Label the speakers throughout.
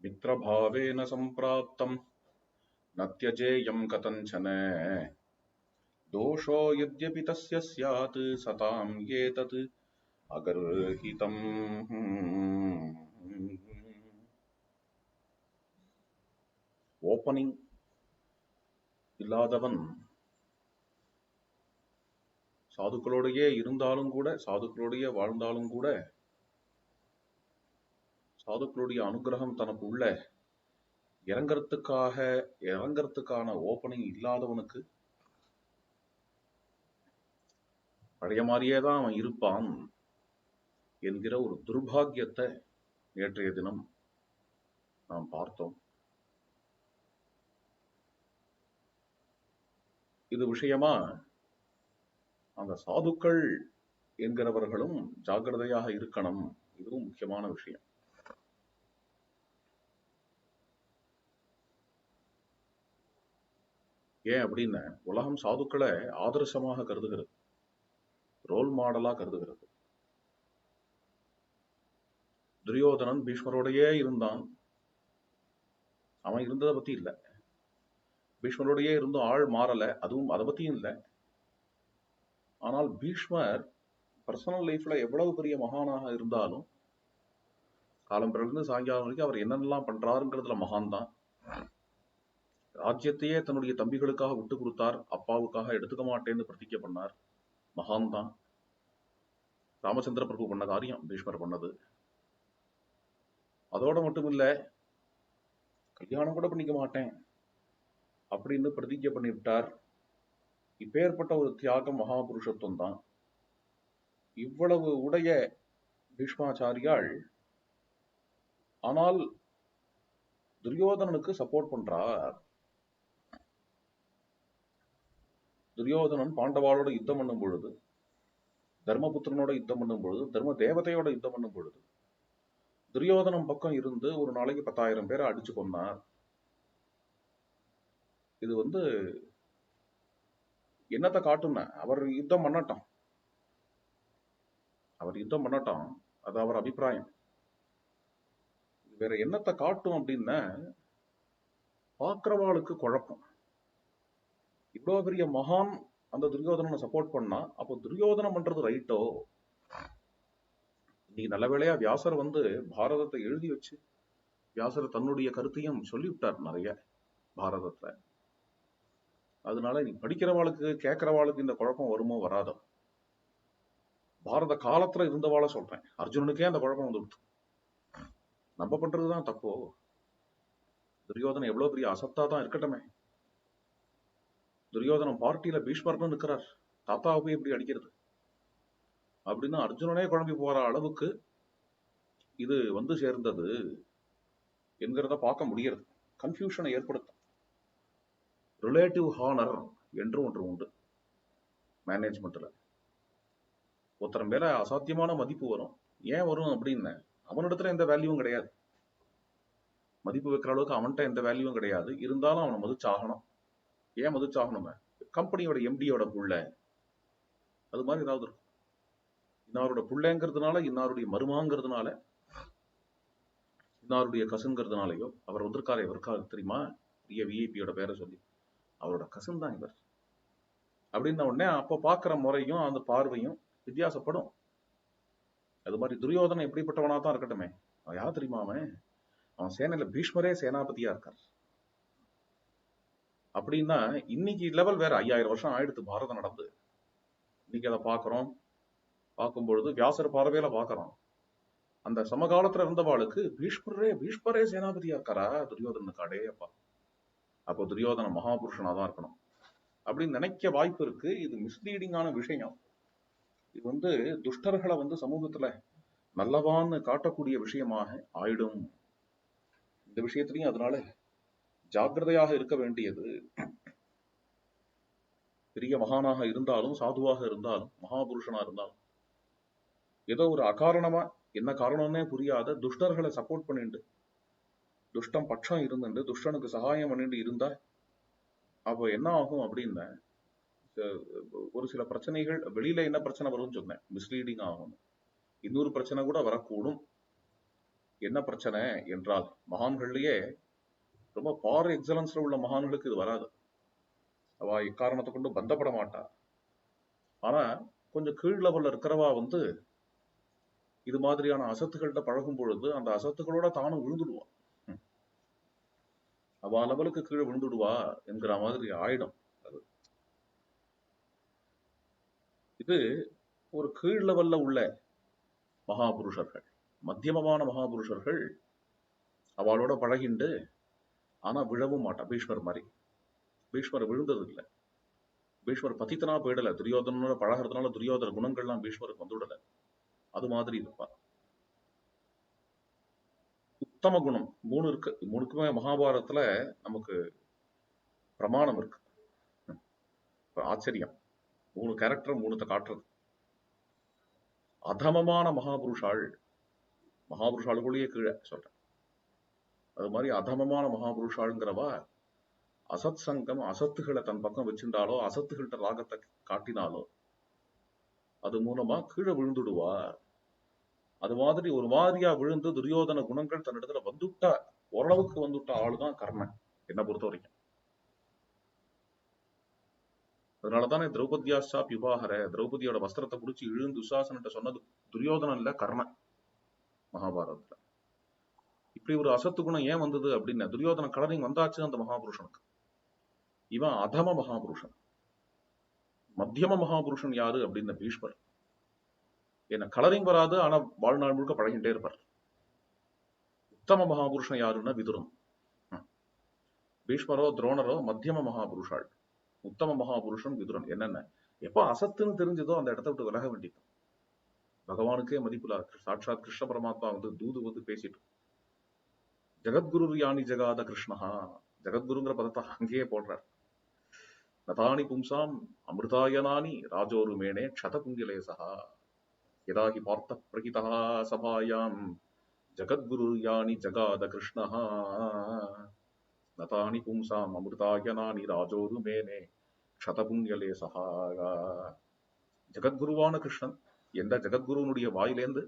Speaker 1: मित्रभावेन सम्प्राप्तं न त्यजेयं कथञ्चन दोषो यद्यपि तस्य स्यात् सतां एतत् अगर्हितम्. ஓப்பனிங் இல்லாதவன் சாதுக்களோடையே இருந்தாலும் கூட, சாதுக்களோடையே வாழ்ந்தாலும் கூட, சாதுக்களுடைய அனுகிரகம் தனக்கு உள்ள இறங்கறதுக்கான ஓப்பனிங் இல்லாதவனுக்கு பழைய மாதிரியே தான் அவன் இருப்பான் என்கிற ஒரு துர்பாகியத்தை நேற்றைய தினம் நாம் பார்த்தோம். இது விஷயமா அந்த சாதுக்கள் என்கிறவர்களும் ஜாக்கிரதையாக இருக்கணும். இதுவும் முக்கியமான விஷயம். ஏன் அப்படின்னு, உலகம் சாதுக்களை ஆதர்சமாக கருதுகிறது, ரோல் மாடலா கருதுகிறது. துரியோதனன் பீஷ்மரோடையே இருந்தான். அவன் இருந்ததை பத்தி இல்லை. பீஷ்மரோடையே இருந்தும் ஆள் மாறல, அதுவும் அதை பத்தியும் இல்லை. ஆனால் பீஷ்மர் பர்சனல் லைஃப்ல எவ்வளவு பெரிய மகானாக இருந்தாலும் காலம் பிறந்து சாயங்காலம் வரைக்கும் அவர் என்னென்னலாம் பண்றாருங்கிறதுல மகான் தான். ராஜ்யத்தையே தன்னுடைய தம்பிகளுக்காக விட்டு கொடுத்தார், அப்பாவுக்காக எடுத்துக்க மாட்டேன்னு பிரதிஜை பண்ணார், மகான் தான். ராமச்சந்திர பிரபு பண்ண காரியம் பீஷ்மர் பண்ணது. அதோட மட்டும் இல்ல, கல்யாணம் கூட பண்ணிக்க மாட்டேன் அப்படின்னு பிரதிஜை பண்ணிவிட்டார். இப்பேற்பட்ட ஒரு தியாகம் மகாபுருஷத்துவம் தான். இவ்வளவு உடைய பீஷ்மாச்சாரியால் ஆனால் துரியோதனனுக்கு சப்போர்ட் பண்றார். துரியோதனன் பாண்டவாளோட யுத்தம் பண்ணும் பொழுது, தர்மபுத்திரனோட யுத்தம் பண்ணும் பொழுது, தர்ம தேவதையோட யுத்தம் பண்ணும் பொழுது துரியோதனம் பக்கம் இருந்து ஒரு நாளைக்கு 10,000 பேரை அடிச்சு கொண்டார். இது என்னத்தை காட்டும்னா, அவர் யுத்தம் பண்ணட்டும், அது அவர் அபிப்பிராயம். வேற என்னத்தை காட்டும் அப்படின்னா, பாக்குறவாளுக்கு குழப்பம். இவ்வளவு பெரிய மகான் அந்த துரியோதனனை சப்போர்ட் பண்ணா, அப்போ துரியோதனம் பண்றது ரைட்டோ? இன்னைக்கு நல்ல வேளையா வியாசர் பாரதத்தை எழுதி வச்சு, வியாசர் தன்னுடைய கருத்தையும் சொல்லிவிட்டார் நிறைய பாரதத்துல. அதனால நீ படிக்கிறவாளுக்கு கேட்கிறவாளுக்கு இந்த குழப்பம் வருமோ வராதோ? பாரத காலத்துல இருந்தவாள சொல்றேன், அர்ஜுனனுக்கே அந்த குழப்பம் வந்துவிட்டு. நம்ம பண்றதுதான் தப்போ? துரியோதனம் எவ்வளவு பெரிய அசத்தா தான் இருக்கட்டுமே, துரியோதனம் பார்ட்டியில பீஷ்மர்னு நிற்கிறார், தாத்தாவை போய் எப்படி அடிக்கிறது அப்படின்னு அர்ஜுனனே குழம்பி போற அளவுக்கு இது சேர்ந்தது என்கிறத பார்க்க முடியறது. கன்ஃபியூஷனை ஏற்படுத்தும். ரிலேட்டிவ் ஹானர் என்று ஒன்று உண்டு மேனேஜ்மெண்ட்ல. ஒருத்தர் மேல அசாத்தியமான மதிப்பு வரும். ஏன் வரும் அப்படின்னு, அவனிடத்துல எந்த வேல்யூவும் கிடையாது, மதிப்பு வைக்கிற அளவுக்கு அவன்கிட்ட எந்த வேல்யூவும் கிடையாது. இருந்தாலும் அவனை மதிச்சாகணும். ஏன் மதிச்சாகணும்? கம்பெனியோட எம்டியோட புள்ள, அது மாதிரி ஏதாவது இருக்கும். இன்னாருடைய புள்ளைங்கிறதுனால, இன்னாருடைய மருமாங்கிறதுனால, இன்னாருடைய கசுங்கிறதுனாலயோ அவர் இவருக்காரு தெரியுமா, பெரிய விஐபியோட பேரை சொல்லி, அவரோட கசன் தான் இவர் அப்படின்ன உடனே அப்ப பாக்குற முறையும் அந்த பார்வையும் வித்தியாசப்படும். அது மாதிரி துரியோதனன் எப்படிப்பட்டவனா தான் இருக்கட்டுமே, அவன் யார் தெரியுமா? அவன் சேனையில பீஷ்மரே சேனாபதியா இருக்கார். அப்படின்னா இன்னைக்கு லெவல் வேற. 5000 வருஷம் ஆயிடுத்து பாரதம் நடந்து. இன்னைக்கு அதை பார்க்கிறோம். பார்க்கும் பொழுது வியாசர் பார்வையில பார்க்கிறோம். அந்த சமகாலத்துல இருந்தவாளுக்கு பீஷ்மரே சேனாபதியா இருக்காரா துரியோதனுக்காடே அப்பா, அப்போ துரியோதன மகாபுருஷனா தான் இருக்கணும் அப்படின்னு நினைக்க வாய்ப்பு இருக்கு. இது மிஸ்லீடிங்கான விஷயம். இது துஷ்டர்களை சமூகத்துல நல்லவான்னு காட்டக்கூடிய விஷயமாக ஆயிடும். இந்த விஷயத்திலையும் அதனால ஜாக்கிரதையாக இருக்க வேண்டியது. பெரிய மகானாக இருந்தாலும், சாதுவாக இருந்தாலும், மகாபுருஷனா இருந்தாலும், ஏதோ ஒரு அகாரணமா, என்ன காரணம்னே புரியாத துஷ்டர்களை சப்போர்ட் பண்ணிட்டு, துஷ்டம் பட்சம் இருந்துட்டு துஷ்டனுக்கு சகாயம் பண்ணிட்டு இருந்தா அப்போ என்ன ஆகும் அப்படின்னா, ஒரு சில பிரச்சனைகள் வெளியில என்ன பிரச்சனை வரும்னு சொன்னேன், மிஸ்லீடிங் ஆகும். இன்னொரு பிரச்சனை கூட வரக்கூடும். என்ன பிரச்சனை என்றால், மகான்கள்லயே ரொம்ப பார் எக்ஸலன்ஸ்ல உள்ள மகான்களுக்கு இது வராது. அவ இக்காரணத்தை கொண்டு பந்தப்பட மாட்டா. ஆனா கொஞ்சம் கீழ் லெவல்ல இருக்கிறவா இது மாதிரியான அசத்துகள்கிட்ட பழகும் பொழுது அந்த அசத்துகளோட தானும் விழுந்துடுவா. அவ லெவலுக்கு கீழே விழுந்துடுவா என்கிற மாதிரி ஆயிடும். அது இது ஒரு கீழ் லெவல்ல உள்ள மகாபுருஷர்கள். மத்தியமமான மகாபுருஷர்கள் அவளோட பழகிண்டு, ஆனா விழவும் மாட்டா. பீஷ்மர் மாதிரி. பீஷ்மர் விழுந்தது இல்லை. பீஷ்மர் பதித்தனா போயிடல. துரியோதனோட பழகிறதுனால துரியோதன குணங்கள்லாம் பீஷ்மருக்கு வந்துவிடல. அது மாதிரி இருப்பா. உத்தம குணம் 3 இருக்கு. 3க்குமே மகாபாரதத்துல நமக்கு பிரமாணம் இருக்கு. ஆச்சரியம். 3 கேரக்டர் 3த்தை காட்டுறது. அதமமான மகாபுருஷாளுக்குள்ளேயே கீழே சொல்றேன். அது மாதிரி அதமமான மகாபுருஷாளுங்கிறவா அசத் சங்கம், அசத்துகளை தன் பக்கம் வச்சிருந்தாலோ, அசத்துகள்கிட்ட ராகத்தை காட்டினாலோ அது மூலமா கீழே விழுந்துடுவா. அது மாதிரி ஒரு மாதிரியா விழுந்து துரியோதன குணங்கள் தன்னிடத்துல வந்துட்டா, ஓரளவுக்கு வந்துட்ட ஆளுதான் கர்ணன் என்ன பொறுத்த வரைக்கும். அதனாலதானே திரௌபதியாச்சாப் யுபாகர, திரௌபதியோட வஸ்திரத்தை பிடிச்சி இழுந்து துசாசன்கிட்ட சொன்னது துரியோதனன் இல்ல, கர்ணன். மகாபாரதத்துல இப்படி ஒரு அசத்து குணம் ஏன் வந்தது அப்படின்னு, துரியோதன கலரிங் வந்தாச்சு அந்த மகாபுருஷனுக்கு. இவன் அதம மகாபுருஷன். மத்தியம மகாபுருஷன் யாரு அப்படின்னு பீஷ்மர். என்ன கலரிங் வராது, ஆனா வாழ்நாள் முழுக்க பழகிட்டே இருப்பார். உத்தம மகாபுருஷன் யாருன்னா விதுரன். பீஷ்மரோ துரோணரோ மத்தியம மகாபுருஷாள். உத்தம மகாபுருஷன் விதுரன். என்னென்ன எப்ப அசத்துன்னு தெரிஞ்சதோ அந்த இடத்த விட்டு விலக வேண்டியது. பகவானுக்கே மதிப்புல சாட்சாத் கிருஷ்ண பரமாத்மா தூது பேசிட்டு, ஜெகத்குரு யானி ஜெகாத கிருஷ்ணஹா, ஜெகத்குருங்கிற பதத்தை அங்கேயே போடுறார். நதானி பும்சாம் அமிர்தாயனானி ராஜோரு மேனே க்ஷதபுங்கிலேசா யதாகி பார்த்த பிரகிதா சபாயாம் ஜகத்குரு யானி ஜகாத கிருஷ்ணஹா நதானி பும்சாம் அமிர்தாயனானி ராஜோரு மேனே க்ஷதபுங்கிலேசா. ஜகத்குருவான கிருஷ்ணன் எந்த ஜெகத்குருவனுடைய வாயிலேந்து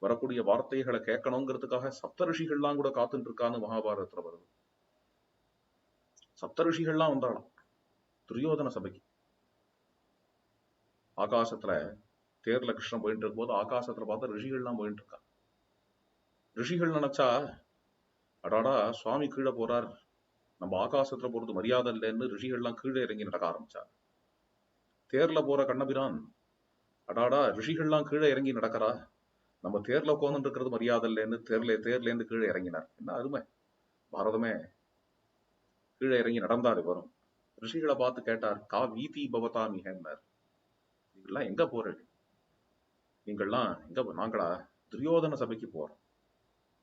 Speaker 1: வரக்கூடிய வார்த்தைகளை கேட்கணுங்கிறதுக்காக சப்த ரிஷிகள்லாம் கூட காத்துட்டு இருக்கான்னு மகாபாரதத்துல வருது. சப்த ரிஷிகள்லாம் வந்தாலும் துரியோதன சபைக்கு. ஆகாசத்துல தேர்ல கிருஷ்ணன் போயிட்டு இருக்கும் போது ஆகாசத்துல பார்த்த ரிஷிகள்லாம் போயிட்டு இருக்கான். ரிஷிகள் நினைச்சா, அடாடா சுவாமி கீழே போறார், நம்ம ஆகாசத்துல போறது மரியாதை இல்லைன்னு ரிஷிகள்லாம் கீழே இறங்கி நடக்க ஆரம்பிச்சார். தேர்ல போற கண்ணபிரான், அடாடா ரிஷிகள்லாம் கீழே இறங்கி நடக்கிறா, நம்ம தேர்ல உட்கார்ந்து இருக்கிறது மரியாதை இல்லைன்னு தேர்ல இருந்து கீழே இறங்கினார். என்ன அருமை! பாரதமே கீழே இறங்கி நடந்தாரு வரும். ரிஷிகளை பார்த்து கேட்டார், கா வீதி பவதா மிகன்னார். நீங்கள்லாம் எங்க போறீங்க? நீங்கள்லாம் எங்க? நாங்களா துரியோதன சபைக்கு போறோம்.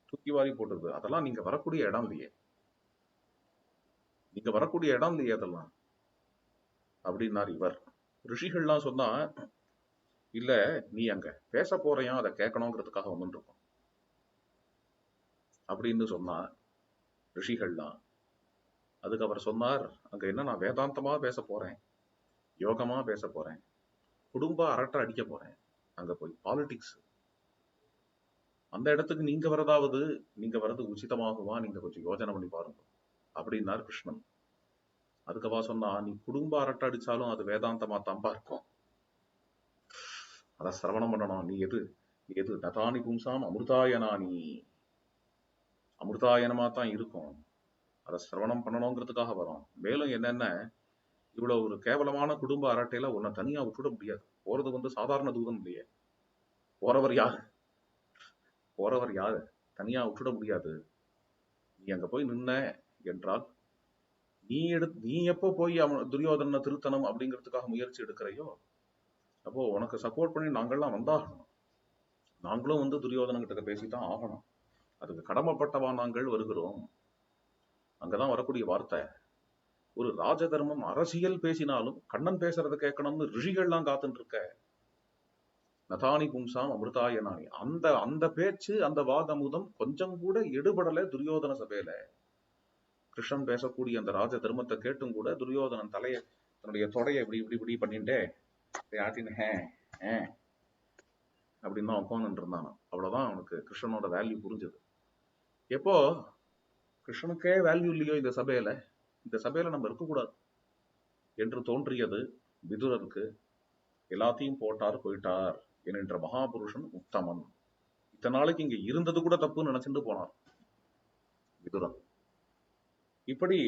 Speaker 1: தூக்கி வாரி போட்டுருது. அதெல்லாம் நீங்க வரக்கூடிய இடம் இல்லையே, நீங்க வரக்கூடிய இடம் இல்லையே அதெல்லாம் அப்படின்னார் இவர். ரிஷிகள்லாம் சொன்னா, இல்ல நீ அங்க பேச போறையா, அதை கேட்கணுங்கிறதுக்காக வந்துட்டு இருக்கோம் அப்படின்னு சொன்னா ரிஷிகள்லாம். அதுக்கு அவர் சொன்னார், அங்க என்ன நான் வேதாந்தமா பேச போறேன், யோகமா பேச போறேன், குடும்ப அரட்டை அடிக்க போறேன், அங்க போய் பாலிடிக்ஸ். அந்த இடத்துக்கு நீங்க வரது உச்சிதமாகுமா, நீங்க கொஞ்சம் யோசனை பண்ணி பாருங்க அப்படின்னார் கிருஷ்ணன். அதுக்கவா சொன்னா, நீ குடும்ப அரட்டை அடிச்சாலும் அது வேதாந்தமா தான்பா இருக்கும், அத சிரவணம் பண்ணணும். நீ எது நதானி பும்சாம் அமிர்தாயனானி, அமிர்தாயனமா தான் இருக்கும், அதை சிரவணம் பண்ணணுங்கிறதுக்காக வரும். மேலும் என்னென்ன, இவ்வளவு ஒரு கேவலமான குடும்ப அரட்டையில உன்னை தனியா விட்டுட முடியாது. போறது சாதாரண தூதம் இல்லையே, போறவர் யாரு தனியா விட்டுட முடியாது. நீ அங்க போய் நின்ன என்றால், நீ எப்போ போய் துரியோதன திருத்தனம் அப்படிங்கிறதுக்காக முயற்சி எடுக்கிறையோ, அப்போ உனக்கு சப்போர்ட் பண்ணி நாங்கள்லாம் வந்தாகணும். நாங்களும் துரியோதனன் கிட்ட பேசித்தான் ஆகணும். அதுக்கு கடமைப்பட்டவா நாங்கள் வருகிறோம். அங்கதான் வரக்கூடிய வார்த்தை, ஒரு ராஜ தர்மம் அரசியல் பேசினாலும் கண்ணன் பேசுறதை கேட்கணும்னு ரிஷிகள்லாம் காத்துட்டு இருக்க. நதானி பும்சாம் அமிர்தாயனானி, அந்த பேச்சு, அந்த வாதமுதம் கொஞ்சம் கூட எடுபடல துரியோதன சபையில. கிருஷ்ணன் பேசக்கூடிய அந்த ராஜ தர்மத்தை கேட்டும் கூட துரியோதனன் தன்னுடைய தொடைய இப்படி பண்ணிட்டே ஆட்டின்னு அப்படின்னு தான் உட்காந்துட்டு இருந்தான். அவ்வளவுதான் அவனுக்கு கிருஷ்ணனோட வேல்யூ புரிஞ்சது. எப்போ கிருஷ்ணனுக்கே வேல்யூ இல்லையோ இந்த சபையில நம்ம இருக்கக்கூடாது என்று தோன்றியது விதுரருக்கு. எல்லாத்தையும் போட்டார், போயிட்டார் என்கின்ற மகாபுருஷன் உத்தமன். இத்தனை நாளைக்கு இங்க இருந்தது கூட தப்புன்னு நினைச்சிட்டு போனார் விதுரன். இப்படி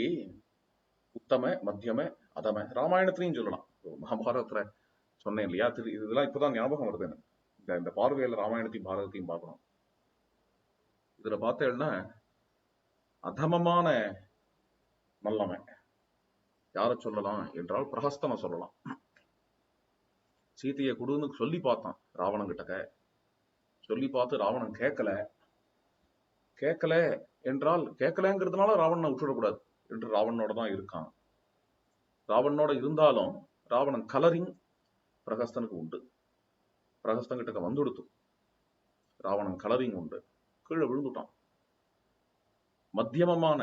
Speaker 1: உத்தம, மத்தியம, அதம ராமாயணத்திலையும் சொல்லலாம். மகாபாரதத்துல சொன்னேன் இல்லையா, இதெல்லாம் இப்பதான் ஞாபகம் வருது எனக்கு. இந்த பார்வையில ராமாயணத்தையும் பாரதத்தையும் பார்க்கணும். இதுல பார்த்தேன்னா அதமமான நல்லவன் யார சொல்லலாம் என்றால் பிரஹஸ்தனை சொல்லலாம். சீதையை கொடுன்னு சொல்லி பார்த்தான் ராவணன் கிட்டக்க. சொல்லி பார்த்து ராவணன் கேட்கல என்றால் கேட்கலங்கிறதுனால ராவணனை விட்டுடக்கூடாது என்று ராவணனோட தான் இருக்கான். ராவணனோட இருந்தாலும் ராவணன் கலரிங் பிரகஸ்தனுக்கு உண்டு. பிரகஸ்தன் கிட்ட வந்துடுத்து ராவணன் கலரிங் உண்டு. கீழே விழுந்துட்டான். மத்தியமமான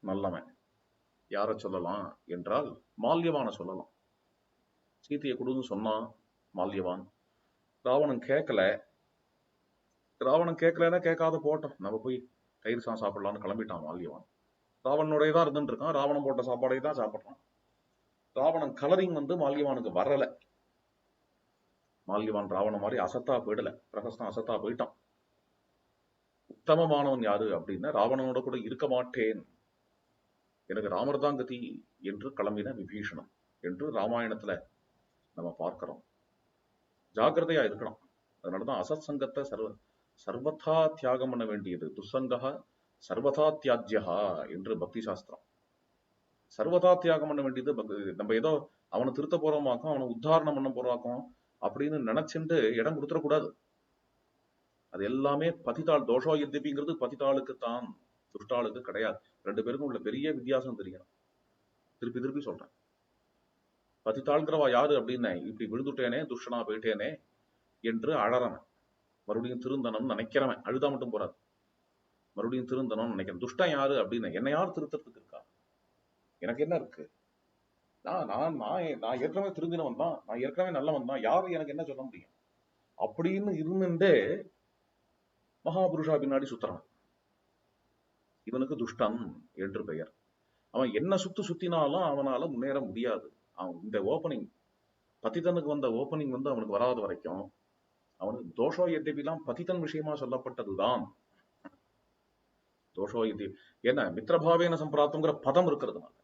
Speaker 1: நல்லவன் யார சொல்லலாம் என்றால் மால்யவான சொல்லலாம். சீதையை கொடுன்னு சொன்னான் மால்யவான். ராவணன் கேட்கலன்னா கேட்காத போட்டோம், நம்ம போய் தயிர் சாப்பிடலான்னு கிளம்பிட்டான் மால்யவான். ராவணனுடைய தான் இருந்துட்டு இருக்கான். ராவணன் போட்ட சாப்பாடை தான் சாப்பிட்றான். ராவணன் கலரிங் மால்யவானுக்கு வரல. மால்யவான் ராவணன் மாதிரி அசத்தா போயிடல. பிரகஸ்தான் அசத்தா போயிட்டான். உத்தமமானவன் யாரு அப்படின்னா ராவணனோட கூட இருக்க மாட்டேன், எனக்கு ராமர் தான் கதி என்று கிளம்பின விபீஷணன் என்று ராமாயணத்துல நம்ம பார்க்கிறோம். ஜாக்கிரதையா இருக்கணும். அதனாலதான் அசத் சங்கத்தை சர்வதா தியாகம் பண்ண வேண்டியது. துசங்கா சர்வதா தியாஜ்யா என்று பக்தி சாஸ்திரம். சர்வதா தியாகம் பண்ண வேண்டியது. நம்ம ஏதோ அவனை திருத்த போறோமாக்கும், அவனை உத்தாரணம் பண்ண போறாக்கும் அப்படின்னு நினைச்சுட்டு இடம் கொடுத்துடக்கூடாது. அது எல்லாமே பதித்தாள். தோஷோ எத்திபிங்கிறது பதித்தாளுக்கு தான், துஷ்டாளுக்கு கிடையாது. ரெண்டு பேருக்கும் உள்ள பெரிய வித்தியாசம் தெரியும். திருப்பி சொல்றேன். பதித்தாள்கிறவா யாரு அப்படின்னு, இப்படி விழுந்துட்டேனே, துஷ்டனா போயிட்டேனே என்று அழறவன், மறுபடியும் திருந்தனம்னு நினைக்கிறவன். அழுதா மட்டும் போறாது, மறுபடியும் திருந்தணும்னு நினைக்கிறேன். துஷ்டன் யாரு அப்படின்னு, என்ன யார் திருத்தறதுக்கு இருக்கா? எனக்கு என்ன இருக்கு? நான் ஏற்கனவே திருந்தினவன் தான், நான் ஏற்கனவே நல்லவன் தான், யாரு எனக்கு என்ன சொல்ல முடியும் அப்படின்னு இருந்துட்டே மகாபுருஷா பின்னாடி சுத்துறான். இவனுக்கு துஷ்டன் என்று பெயர். அவன் என்ன சுத்தினாலும் அவனால முன்னேற முடியாது. அவன் இந்த ஓப்பனிங், பதிதனுக்கு வந்த ஓப்பனிங் அவனுக்கு வராத வரைக்கும் அவனுக்கு தோஷோ எத்தேபிலாம் பதிதன் விஷயமா சொல்லப்பட்டதுதான். தோஷோ எத்தி என்ன மித்திரபாவேன சம்பிராப்தங்கிற பதம் இருக்கிறதுனால.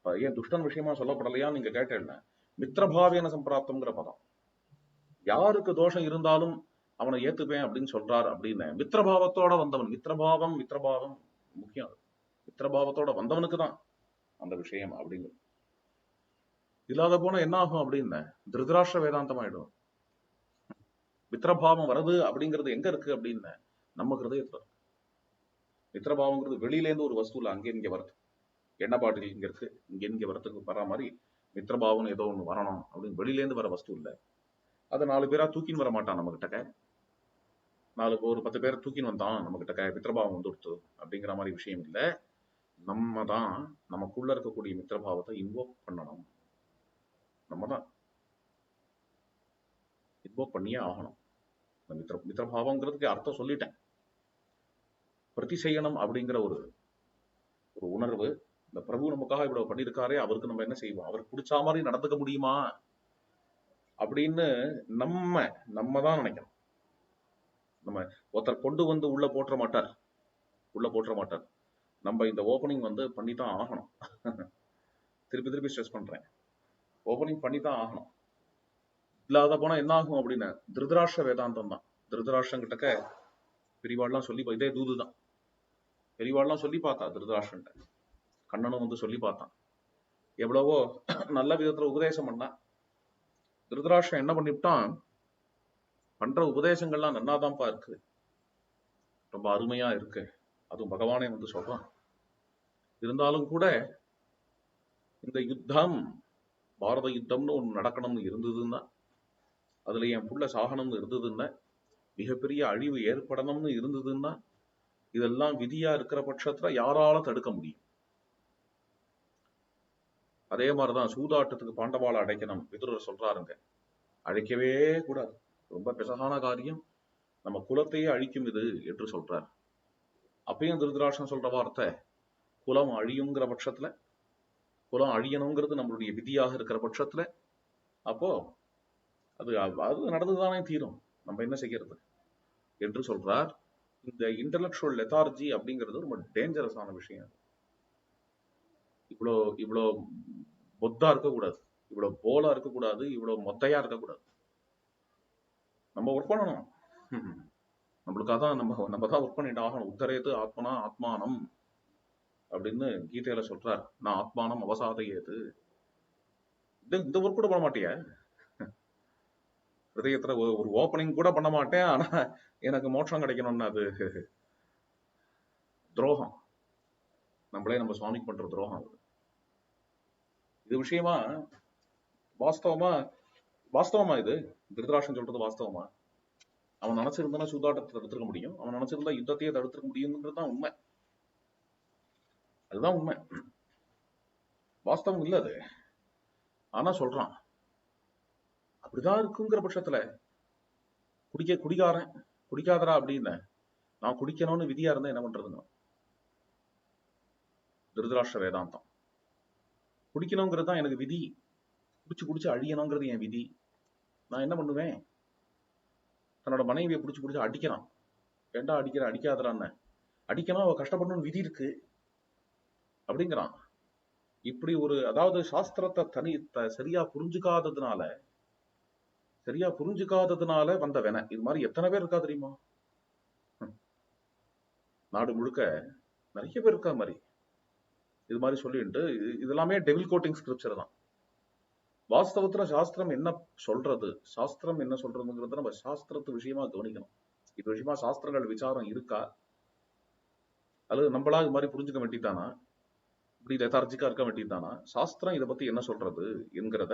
Speaker 1: ஏன் துஷ்டன் விஷயமா சொல்லப்படலையா நீங்க கேட்டேன்னா, மித்திரபாவேன சம்பிராப்தங்கிற பதம். யாருக்கு தோஷம் இருந்தாலும் அவனை ஏத்துப்பேன் அப்படின்னு சொல்றார் அப்படின்னு மித்திரபாவத்தோட வந்தவன். மித்திரபாவம் முக்கியம். மித்திரபாவத்தோட வந்தவனுக்கு தான் அந்த விஷயம் அப்படிங்கிறது. இல்லாத போனா என்ன ஆகும் அப்படின்னு திருதராஷ்டிர வேதாந்தம் ஆயிடும். மித்திரபாவம் வருது அப்படிங்கிறது எங்க இருக்கு அப்படின்னு நம்ம ஹிருதயத்துல. மித்திரபாவங்கிறது வெளியில இருந்து ஒரு வஸ்துல அங்கே இங்க வருது. எண்ணெய் பாட்டில் இங்க இருக்கு, இங்க வரத்துக்கு வர மாதிரி மித்திரபாவம் ஏதோ ஒண்ணு வரணும் அப்படின்னு வெளியில இருந்து வர வஸ்து இல்லை. அதை 4 பேரா தூக்கின்னு வர மாட்டான் நம்ம கிட்டக்க. ஒரு 10 பேரை தூக்கின்னு வந்தான் நம்ம கிட்டக்க, மித்திரபாவம் வந்துடுத்து அப்படிங்கிற மாதிரி விஷயம் இல்லை. நம்ம தான் நமக்குள்ள இருக்கக்கூடிய மித்திரபாவத்தை இன்வோக் பண்ணணும். நம்ம தான் இன்வோக் பண்ணியே ஆகணும். மித்திரபாவங்கிறதுக்கு அர்த்தம் சொல்லிட்டேன். பிரதிசெய்யணும் அப்படிங்கிற ஒரு உணர்வு. இந்த பிரபு நமக்காக இவ்வளவு பண்ணியிருக்காரே, அவருக்கு நம்ம என்ன செய்வோம், அவருக்கு பிடிச்ச மாதிரி நடந்துக்க முடியுமா அப்படின்னு நம்ம தான் நினைக்கணும். நம்ம ஒருத்தர் கொண்டு உள்ள போற்ற மாட்டார். நம்ம இந்த ஓப்பனிங் பண்ணித்தான் ஆகணும். திருப்பி ஸ்ட்ரெஸ் பண்றேன், ஓப்பனிங் பண்ணித்தான் ஆகணும். இல்லாத போனா என்ன ஆகும் அப்படின்னு திருதராஷ்டிர வேதாந்தம் தான். திருதராஷ்டிரம் கிட்டக்க பெரியவாள்லாம் சொல்லி, இதே தூதுதான் பெரியவாள்லாம் சொல்லி பார்த்தா. திருதராஷ்டிரன் கண்ணனும் சொல்லி பார்த்தான். எவ்வளவோ நல்ல விதத்துல உபதேசம் பண்ணா. திருதராஷ்டிரம் என்ன பண்ணிவிட்டான், பண்ற உபதேசங்கள்லாம் நன்னாதான்ப்பா இருக்கு, ரொம்ப அருமையா இருக்கு, அதுவும் பகவானே சொல்றான். இருந்தாலும் கூட இந்த யுத்தம், பாரத யுத்தம்னு ஒண்ணு நடக்கணும்னு இருந்ததுன்னா, அதுல என் புள்ள சாகனம்னு இருந்ததுன்னா, மிகப்பெரிய அழிவு ஏற்படணும்னு இருந்ததுன்னா, இதெல்லாம் விதியா இருக்கிற பட்சத்துல யாரால தடுக்க முடியும்? அதே மாதிரிதான் சூதாட்டத்துக்கு பாண்டவாளை அடைக்கணும் விதுரர் சொல்றாருங்க. அழைக்கவே கூடாது, ரொம்ப பெசகான காரியம், நம்ம குலத்தையே அழிக்கும் இது என்று சொல்றார். அப்பயும் திருதராஷ்டிரன் சொல்ற வார்த்தை, குலம் அழியுங்கிற பட்சத்துல, குலம் அழியணுங்கிறது நம்மளுடைய விதியாக இருக்கிற பட்சத்துல, அப்போ அது அது நடந்துதானே தீரும், நம்ம என்ன செய்யறது என்று சொல்றார். இந்த இன்டலெக்சுவல் லெத்தார்ஜி அப்படிங்கிறது ரொம்ப டேஞ்சரஸான விஷயம். இவ்வளோ இவ்வளோ பொத்தா இருக்கக்கூடாது, இவ்வளவு போலா இருக்கக்கூடாது, இவ்வளவு மொத்தையா இருக்கக்கூடாது. நம்ம ஒர்க் பண்ணணும். நம்மளுக்காக தான் நம்ம தான் ஒர்க் பண்ணிட்டு ஆகணும். உத்தரேது ஆத்மனா ஆத்மானம் அப்படின்னு கீதையில சொல்றார். நான் ஆத்மானம் அவசாதையேது. இந்த ஒர்க் கூட பண்ண மாட்டியா? ஹிருதயத்துல ஒரு ஓப்பனிங் கூட பண்ண மாட்டேன், ஆனா எனக்கு மோட்சம் கிடைக்கணும்னு அது துரோகம். நம்மளே நம்ம சுவாமிக்கு பண்ற துரோகம். இது விஷயமா வாஸ்தவமா வாஸ்தவமா இது திருதராஷ்டிரன் சொல்றது வாஸ்தவமா? அவன் நினைச்சிருந்தா சூதாட்டத்தை தடுத்துக்க முடியும், அவன் நினைச்சிருந்தா யுத்தத்தையே தடுத்துக்க முடியுங்கிறது தான் உண்மை. அதுதான் உண்மை, வாஸ்தவம் இல்ல அது. ஆனா சொல்றான் அப்படிதான் இருக்குங்கிற பட்சத்துல குடிக்காரன் குடிக்காதரா அப்படின்னு நான் குடிக்கணும்னு விதியா இருந்தா என்ன பண்றதுங்க? திருதராஷ்டிர வேதாந்தம். குடிக்கணுங்கிறது தான் எனக்கு விதி, குடிச்சு குடிச்சு அழியணுங்கிறது என் விதி. நான் என்ன பண்ணுவேன்? தன்னோட மனைவியை பிடிச்சு அடிக்கிறான். ஏண்டா அடிக்கிற, அடிக்காதரான்னு. அடிக்கணும், அவ கஷ்டப்படணும்னு விதி இருக்கு அப்படிங்கிறான். இப்படி ஒரு, அதாவது சாஸ்திரத்தை சரியா புரிஞ்சுக்காததுனால வந்த வேண. இது மாதிரி எத்தனை பேர் இருக்கா தெரியுமா? நாடு முழுக்க நிறைய பேர் இருக்கா மாதிரி. இது மாதிரி சொல்லிட்டு இதெல்லாமே டெவில் கோட்டிங் ஸ்கிரிப்சர் தான். வாஸ்தவத்துல சாஸ்திரம் என்ன சொல்றதுங்கிறத நம்ம சாஸ்திரத்து விஷயமா கவனிக்கணும். இது விஷயமா சாஸ்திரங்கள் விசாரம் இருக்கா, அல்லது நம்மளா இது மாதிரி புரிஞ்சுக்க வேண்டியதானா, இப்படி லெத்தார்ஜிக்கா இருக்க வேண்டியதானா, சாஸ்திரம் இதை பத்தி என்ன சொல்றது என்கிறத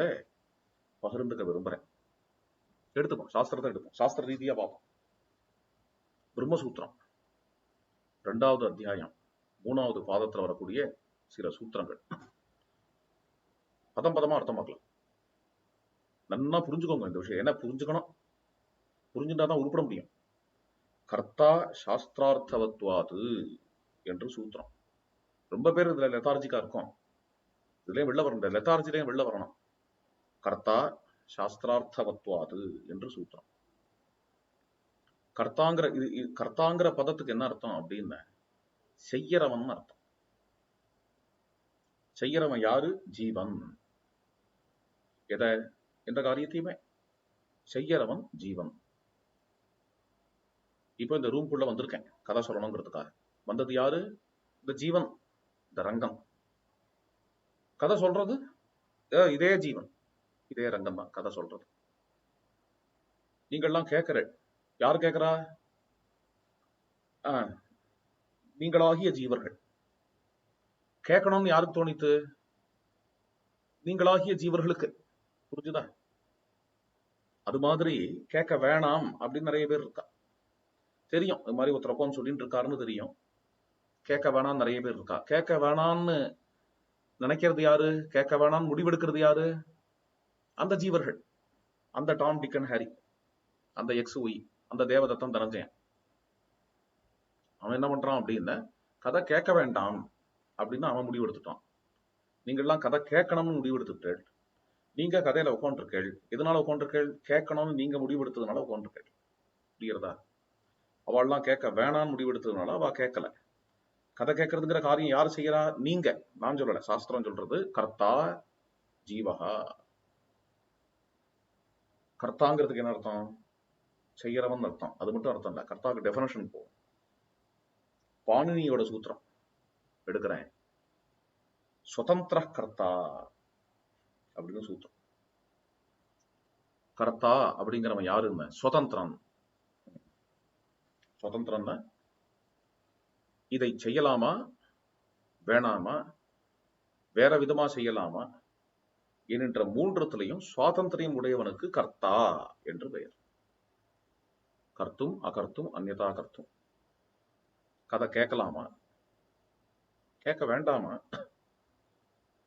Speaker 1: பகிர்ந்துக்க விரும்புறேன். எடுத்துப்போம், சாஸ்திரத்தை எடுப்போம், சாஸ்திர ரீதியா பார்ப்போம். பிரம்மசூத்திரம் 2வது அத்தியாயம் 3வது பாதத்துல வரக்கூடிய சில சூத்திரங்கள். பதம் பதமா அர்த்தம் பார்க்கலாம். நல்லா புரிஞ்சுக்கோங்க இந்த விஷயம். என்ன புரிஞ்சுக்கணும்? புரிஞ்சுட்டாதான் உருப்பட முடியும். கர்த்தா சாஸ்திரார்த்தவத்வாது என்று சூத்திரம். ரொம்ப பேர் இதுல லெத்தார்ஜிக்கா இருக்கும். இதுலயும் வெளில வரணும், லெத்தார்ஜிலையும் வெளில வரணும். கர்த்தா சாஸ்திரார்த்தவத்வாது என்று சூத்திரம். கர்த்தாங்கிற பதத்துக்கு என்ன அர்த்தம் அப்படின்னு, செய்யறவன் அர்த்தம். செய்யறவன் யாரு? ஜீவன். எந்த காரியத்தையுமே செய்யறவன் ஜீவன். இப்ப இந்த ரூம்குள்ள வந்திருக்கேன் கதை சொல்லணுங்கிறதுக்காக. வந்தது யாரு? இந்த ஜீவன், இந்த ரங்கம். கதை சொல்றது இதே ஜீவன், இதே ரங்கம் தான் கதை சொல்றது. நீங்கள்லாம் கேட்கிற, யார் கேட்கிறா? நீங்களாகிய ஜீவர்கள். கேட்கணும்னு யாருக்கு தோணித்து? நீங்களாகிய ஜீவர்களுக்கு. புரிஞ்சுதா? அது மாதிரி கேட்க வேணாம் அப்படின்னு நிறைய பேர் இருக்கா. தெரியும் இது மாதிரி ஒருத்தர் உட்காந்து சொல்லிட்டு இருக்காருன்னு தெரியும். கேட்க வேணாம்னு நிறைய பேர் இருக்கா. கேட்க வேணாம்னு நினைக்கிறது யாரு? கேட்க வேணாம்னு முடிவெடுக்கிறது யாரு? அந்த ஜீவர்கள். அந்த டாம், டிக் அண்ட் ஹாரி, அந்த எக்ஸ் ஒய், அந்த தேவதத்தன் தனஞ்சயன். அவன் என்ன பண்றான் அப்படின்னு, கதை கேட்க வேண்டாம் அப்படின்னு அவன் முடிவெடுத்துட்டான். நீங்கள்லாம் கதை கேட்கணும்னு முடிவெடுத்துட்டேள். நீங்க கதையில உட்காந்துருக்கேள். எதனால உட்காந்துருக்கேள்? கேட்கணும்னு நீங்க முடிவெடுத்ததுனால உட்காந்துருக்கேள். புரியுறதா? அவள்லாம் கேட்க வேணான்னு முடிவெடுத்ததுனால அவ கேட்கல. கதை கேட்கறதுங்கிற காரியம் யாரு செய்யறா? நீங்க. நான் சொல்லல, சாஸ்திரம் சொல்றது. கர்த்தா ஜீவகா. கர்த்தாங்கிறதுக்கு என்ன அர்த்தம்? செய்யறவன் அர்த்தம். அது மட்டும் அர்த்தம் இல்ல, கர்த்தாவுக்கு டெஃபினேஷன் போகும். பாணினியோட சூத்திரம் எடுக்கிறேன். சுதந்திர கர்த்தா அப்படின்னு சூத்திரம். கர்த்தா அப்படிங்கிறவன் யாருன்னு, சுதந்திரன். சுதந்திரன்னா இதை செய்யலாமா வேணாமா, வேற விதமா செய்யலாமா என்கின்ற மூன்றத்திலையும் சுவாதந்திரியம் உடையவனுக்கு கர்த்தா என்று பெயர். கர்த்தும் அகர்த்தும் அந்யதா கர்த்தும். கதை கேட்கலாமா, கேட்க வேண்டாமா,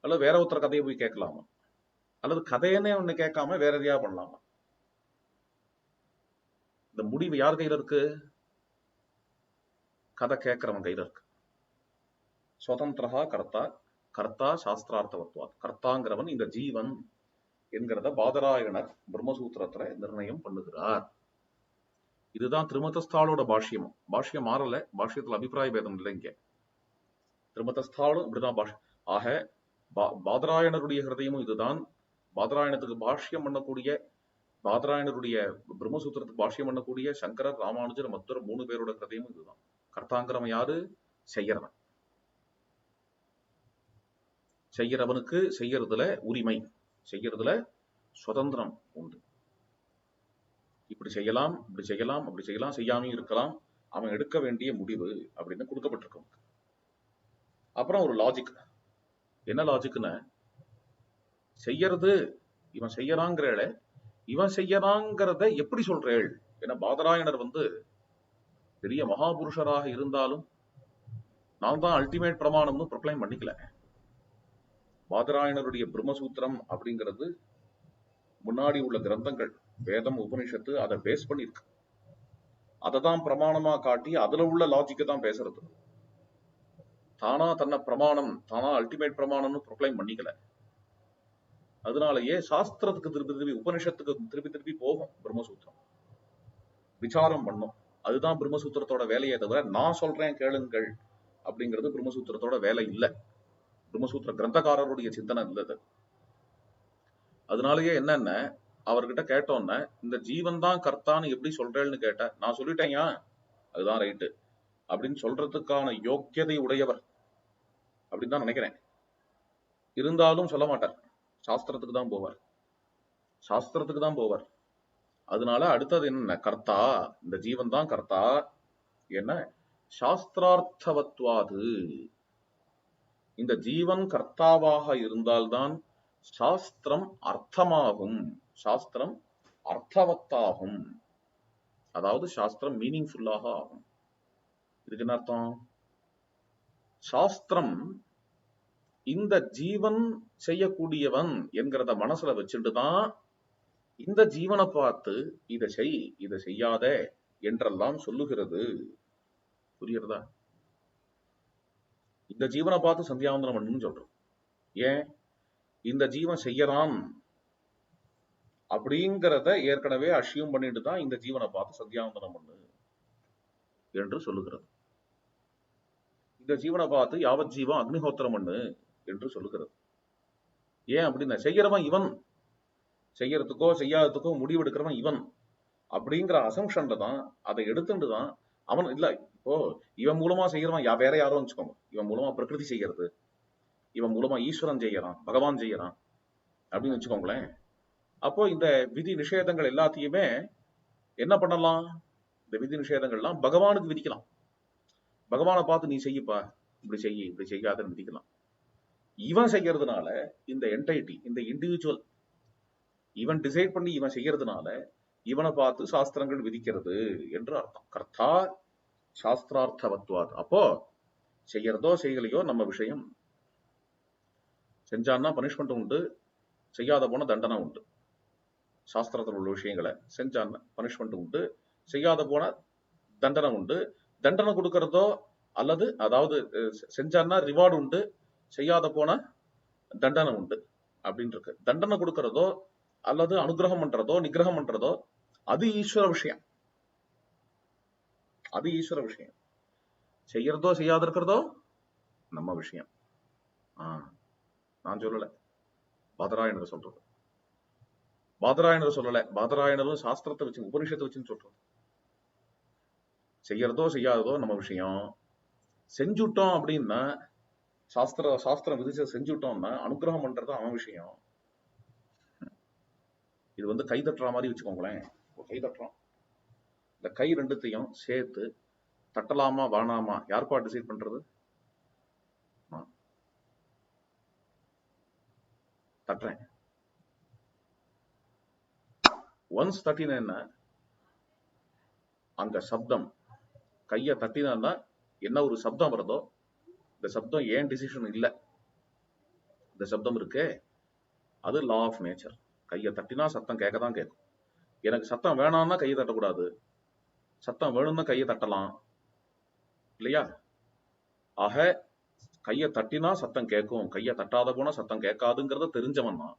Speaker 1: அல்லது வேற ஒருத்தர் கதையை போய் கேட்கலாமா, அல்லது கதையனே ஒண்ணு கேட்காம வேற எதையா பண்ணலாமா? இந்த முடிவு யார் கையில இருக்கு? கதை கேட்கிறவன் கையில இருக்கு. சுதந்திரா கர்த்தா, கர்த்தா சாஸ்திரார்த்தவத்வாத். கர்த்தாங்கிறவன் இந்த ஜீவன் என்கிறத பாதராயணர் பிரம்மசூத்திரத்துல நிர்ணயம் பண்ணுகிறார். இதுதான் திருமதஸ்தாளோட பாஷ்யமும். பாஷ்யம் மாறல, பாஷ்யத்துல அபிப்பிராய பேதம் இல்லை. இங்க திருமதஸ்தாலும் இப்படிதான் பாஷ்யம். ஆக பாதராயணருடைய ஹிருதயமும் இதுதான். பாதராயணத்துக்கு பாஷ்யம் பண்ணக்கூடிய, பாதராயணருடைய பிரம்மசூத்திரத்துக்கு பாஷ்யம் பண்ணக்கூடிய சங்கரர், ராமானுஜர், மத்துவர் 3 பேரோட ஹிருதயமும் இதுதான். கர்த்தாங்கிறவன் யாரு? செய்யறவன். செய்யறவனுக்கு செய்யறதுல உரிமை, செய்யறதுல சுதந்திரம் உண்டு. இப்படி செய்யலாம், இப்படி செய்யலாம், அப்படி செய்யலாம், செய்யாமையும் இருக்கலாம். அவன் எடுக்க வேண்டிய முடிவு அப்படின்னு கொடுக்கப்பட்டிருக்கும். அப்புறம் ஒரு லாஜிக். என்ன லாஜிக்னு, செய்யறது இவன் செய்யறாங்கிற, இவன் செய்யறாங்கிறத எப்படி சொல்றேள்? ஏன்னா பாதராயணர் பெரிய மகாபுருஷராக இருந்தாலும் நான் தான் அல்டிமேட் பிரமாணம்னு ப்ரொக்ளைம் பண்ணிக்கல. பாதராயணருடைய பிரம்மசூத்திரம் அப்படிங்கிறது முன்னாடி உள்ள கிரந்தங்கள், வேதம், உபனிஷத்து அதை பேஸ் பண்ணிருக்கு. அதை தான் பிரமாணமா காட்டி அதுல உள்ள லாஜிக்கு தான் பேசுறது. தானா தன்னை பிரமாணம், தானா அல்டிமேட் பிரமாணம்னு ப்ரொக்ளைம் பண்ணிக்கல. அதனாலயே சாஸ்திரத்துக்கு திருப்பி திருப்பி, உபனிஷத்துக்கு திருப்பி திருப்பி போகும் பிரம்மசூத்திரம், விசாரம் பண்ணும். அதுதான் பிரம்மசூத்திரத்தோட வேலையை தவிர நான் சொல்றேன் கேளுங்கள் அப்படிங்கிறது பிரம்மசூத்திரத்தோட வேலை இல்லை. பிரம்மசூத்திர கிரந்தக்காரருடைய சிந்தனை இல்லது. அதனாலயே என்னென்ன அவர்கிட்ட கேட்டோன்ன, இந்த ஜீவன் தான் கர்த்தான்னு எப்படி சொல்றேன்னு கேட்ட, நான் சொல்லிட்டேன்யா அதுதான் ரைட்டு அப்படின்னு சொல்றதுக்கான யோக்கியதை உடையவர் அப்படின்னு தான் நினைக்கிறேன். இருந்தாலும் சொல்ல மாட்டார், சாஸ்திரத்துக்கு தான் போவார், சாஸ்திரத்துக்கு தான் போவார். அதனால அடுத்தது என்ன, கர்த்தா, இந்த ஜீவன் தான் கர்த்தா. என்ன, சாஸ்திரார்த்தவத்வாது. இந்த ஜீவன் கர்த்தாவாக இருந்தால்தான் சாஸ்திரம் அர்த்தமாகும், சாஸ்திரம் அர்த்தவத்தாகும். அதாவது சாஸ்திரம் மீனிங்ஃபுல்லாக ஆகும். இதுக்கு என்ன அர்த்தம்? சாஸ்திரம் இந்த ஜீவன் செய்யக்கூடியவன் என்கிறத மனசுல வச்சுட்டுதான் இந்த ஜீவனை பார்த்து இதை செய், இதை செய்யாத என்றெல்லாம் சொல்லுகிறது. புரியுறதா? இந்த ஜீவனை பார்த்து சந்தியாவந்தனம் பண்ணு சொல்றோம். ஏன்? இந்த ஜீவன் செய்யறான் அப்படிங்கிறத ஏற்கனவே அஷ்யூம் பண்ணிட்டு தான் இந்த ஜீவனை பார்த்து சந்தியாவந்தனம் பண்ணு என்று சொல்லுகிறது. இந்த ஜீவனை பார்த்து யாவத் ஜீவன் அக்னிஹோத்திரம் பண்ணு என்று சொல்லுகிறது. ஏன் அப்படின்னா, செய்யறவன் இவன், செய்யறதுக்கோ செய்யாததுக்கோ முடிவெடுக்கிறவன் இவன் அப்படிங்கிற அசம்ஷன்ல தான், அதை எடுத்துட்டு தான் அவன் இல்ல. இப்போ இவன் மூலமா செய்யறவன் வேற யாரும் வச்சுக்கோங்க, இவன் மூலமா பிரகிருதி செய்யறது, இவன் மூலமா ஈஸ்வரன் செய்யறான், பகவான் செய்யறான் அப்படின்னு வச்சுக்கோங்களேன். அப்போ இந்த விதி நிஷேதங்கள் எல்லாத்தையுமே என்ன பண்ணலாம்? இந்த விதி நிஷேதங்கள்லாம் பகவானுக்கு விதிக்கலாம். பகவானை பார்த்து நீ செய்யப்பா, இப்படி செய்ய, இப்படி செய்யாதன்னு விதிக்கலாம். இவன் செய்யறதுனால இந்த என்டைட்டி, இந்த இண்டிவிஜுவல் இவன் டிசைட் பண்ணி இவன் செய்யறதுனால இவனை பார்த்து சாஸ்திரங்கள் விதிக்கிறது என்று அர்த்தம். கர்த்தா சாஸ்திரார்த்தவத்வாத். அப்போ செய்யறதோ செய்யலையோ நம்ம விஷயம். செஞ்சான்னா பனிஷ்மெண்ட் உண்டு, செய்யாத போன தண்டனை உண்டு. சாஸ்திரத்தில் உள்ள விஷயங்களை செஞ்சான்னா பனிஷ்மெண்ட் உண்டு, செய்யாத போன தண்டனை உண்டு. தண்டனை கொடுக்கறதோ அல்லது அதாவது செஞ்சான்னா ரிவார்டு உண்டு, செய்யாத போன தண்டனை உண்டு அப்படின்னு இருக்கு. தண்டனை கொடுக்கறதோ அல்லது அனுகிரகம் பண்றதோ நிகிரகம் பண்றதோ அது ஈஸ்வர விஷயம், அது ஈஸ்வர விஷயம். செய்யறதோ செய்யாத இருக்கிறதோ நம்ம விஷயம். நான் சொல்லல, பாதராயணர் சொல்றது. பாதராயணர் சொல்லல, பாதராயணரும் சாஸ்திரத்தை வச்சு உபனிஷத்தை வச்சுன்னு சொல்றது. செய்யறதோ செய்யாததோ நம்ம விஷயம். செஞ்சுட்டோம் அப்படின்னா, சாஸ்திரம் விதிச்ச செஞ்சுட்டோம்னா அனுகிரகம் பண்றது அவன் விஷயம். இது கை தட்டுற மாதிரி வச்சுக்கோங்களேன். கை தட்டுறோம், இந்த கை ரெண்டுத்தையும் சேர்த்து தட்டலாமா வேணாமா யாருப்பா டிசைட் பண்றது? தட்டுறேன். ஒன்ஸ் தட்டின என்ன, அங்க சப்தம், கைய தட்டினா என்ன ஒரு சப்தம் வருதோ, இந்த சப்தம் ஏன் டிசிஷன் இல்லை, இந்த சப்தம் இருக்கே அது லா ஆஃப் நேச்சர். கையை தட்டினா சத்தம் கேட்கதான் கேட்கும். எனக்கு சத்தம் வேணாம்னா கையை தட்டக்கூடாது, சத்தம் வேணும்னா கையை தட்டலாம். இல்லையா? ஆக கையை தட்டினா சத்தம் கேட்கும், கையை தட்டாத போனா சத்தம் கேட்காதுங்கிறத தெரிஞ்சவன் தான்.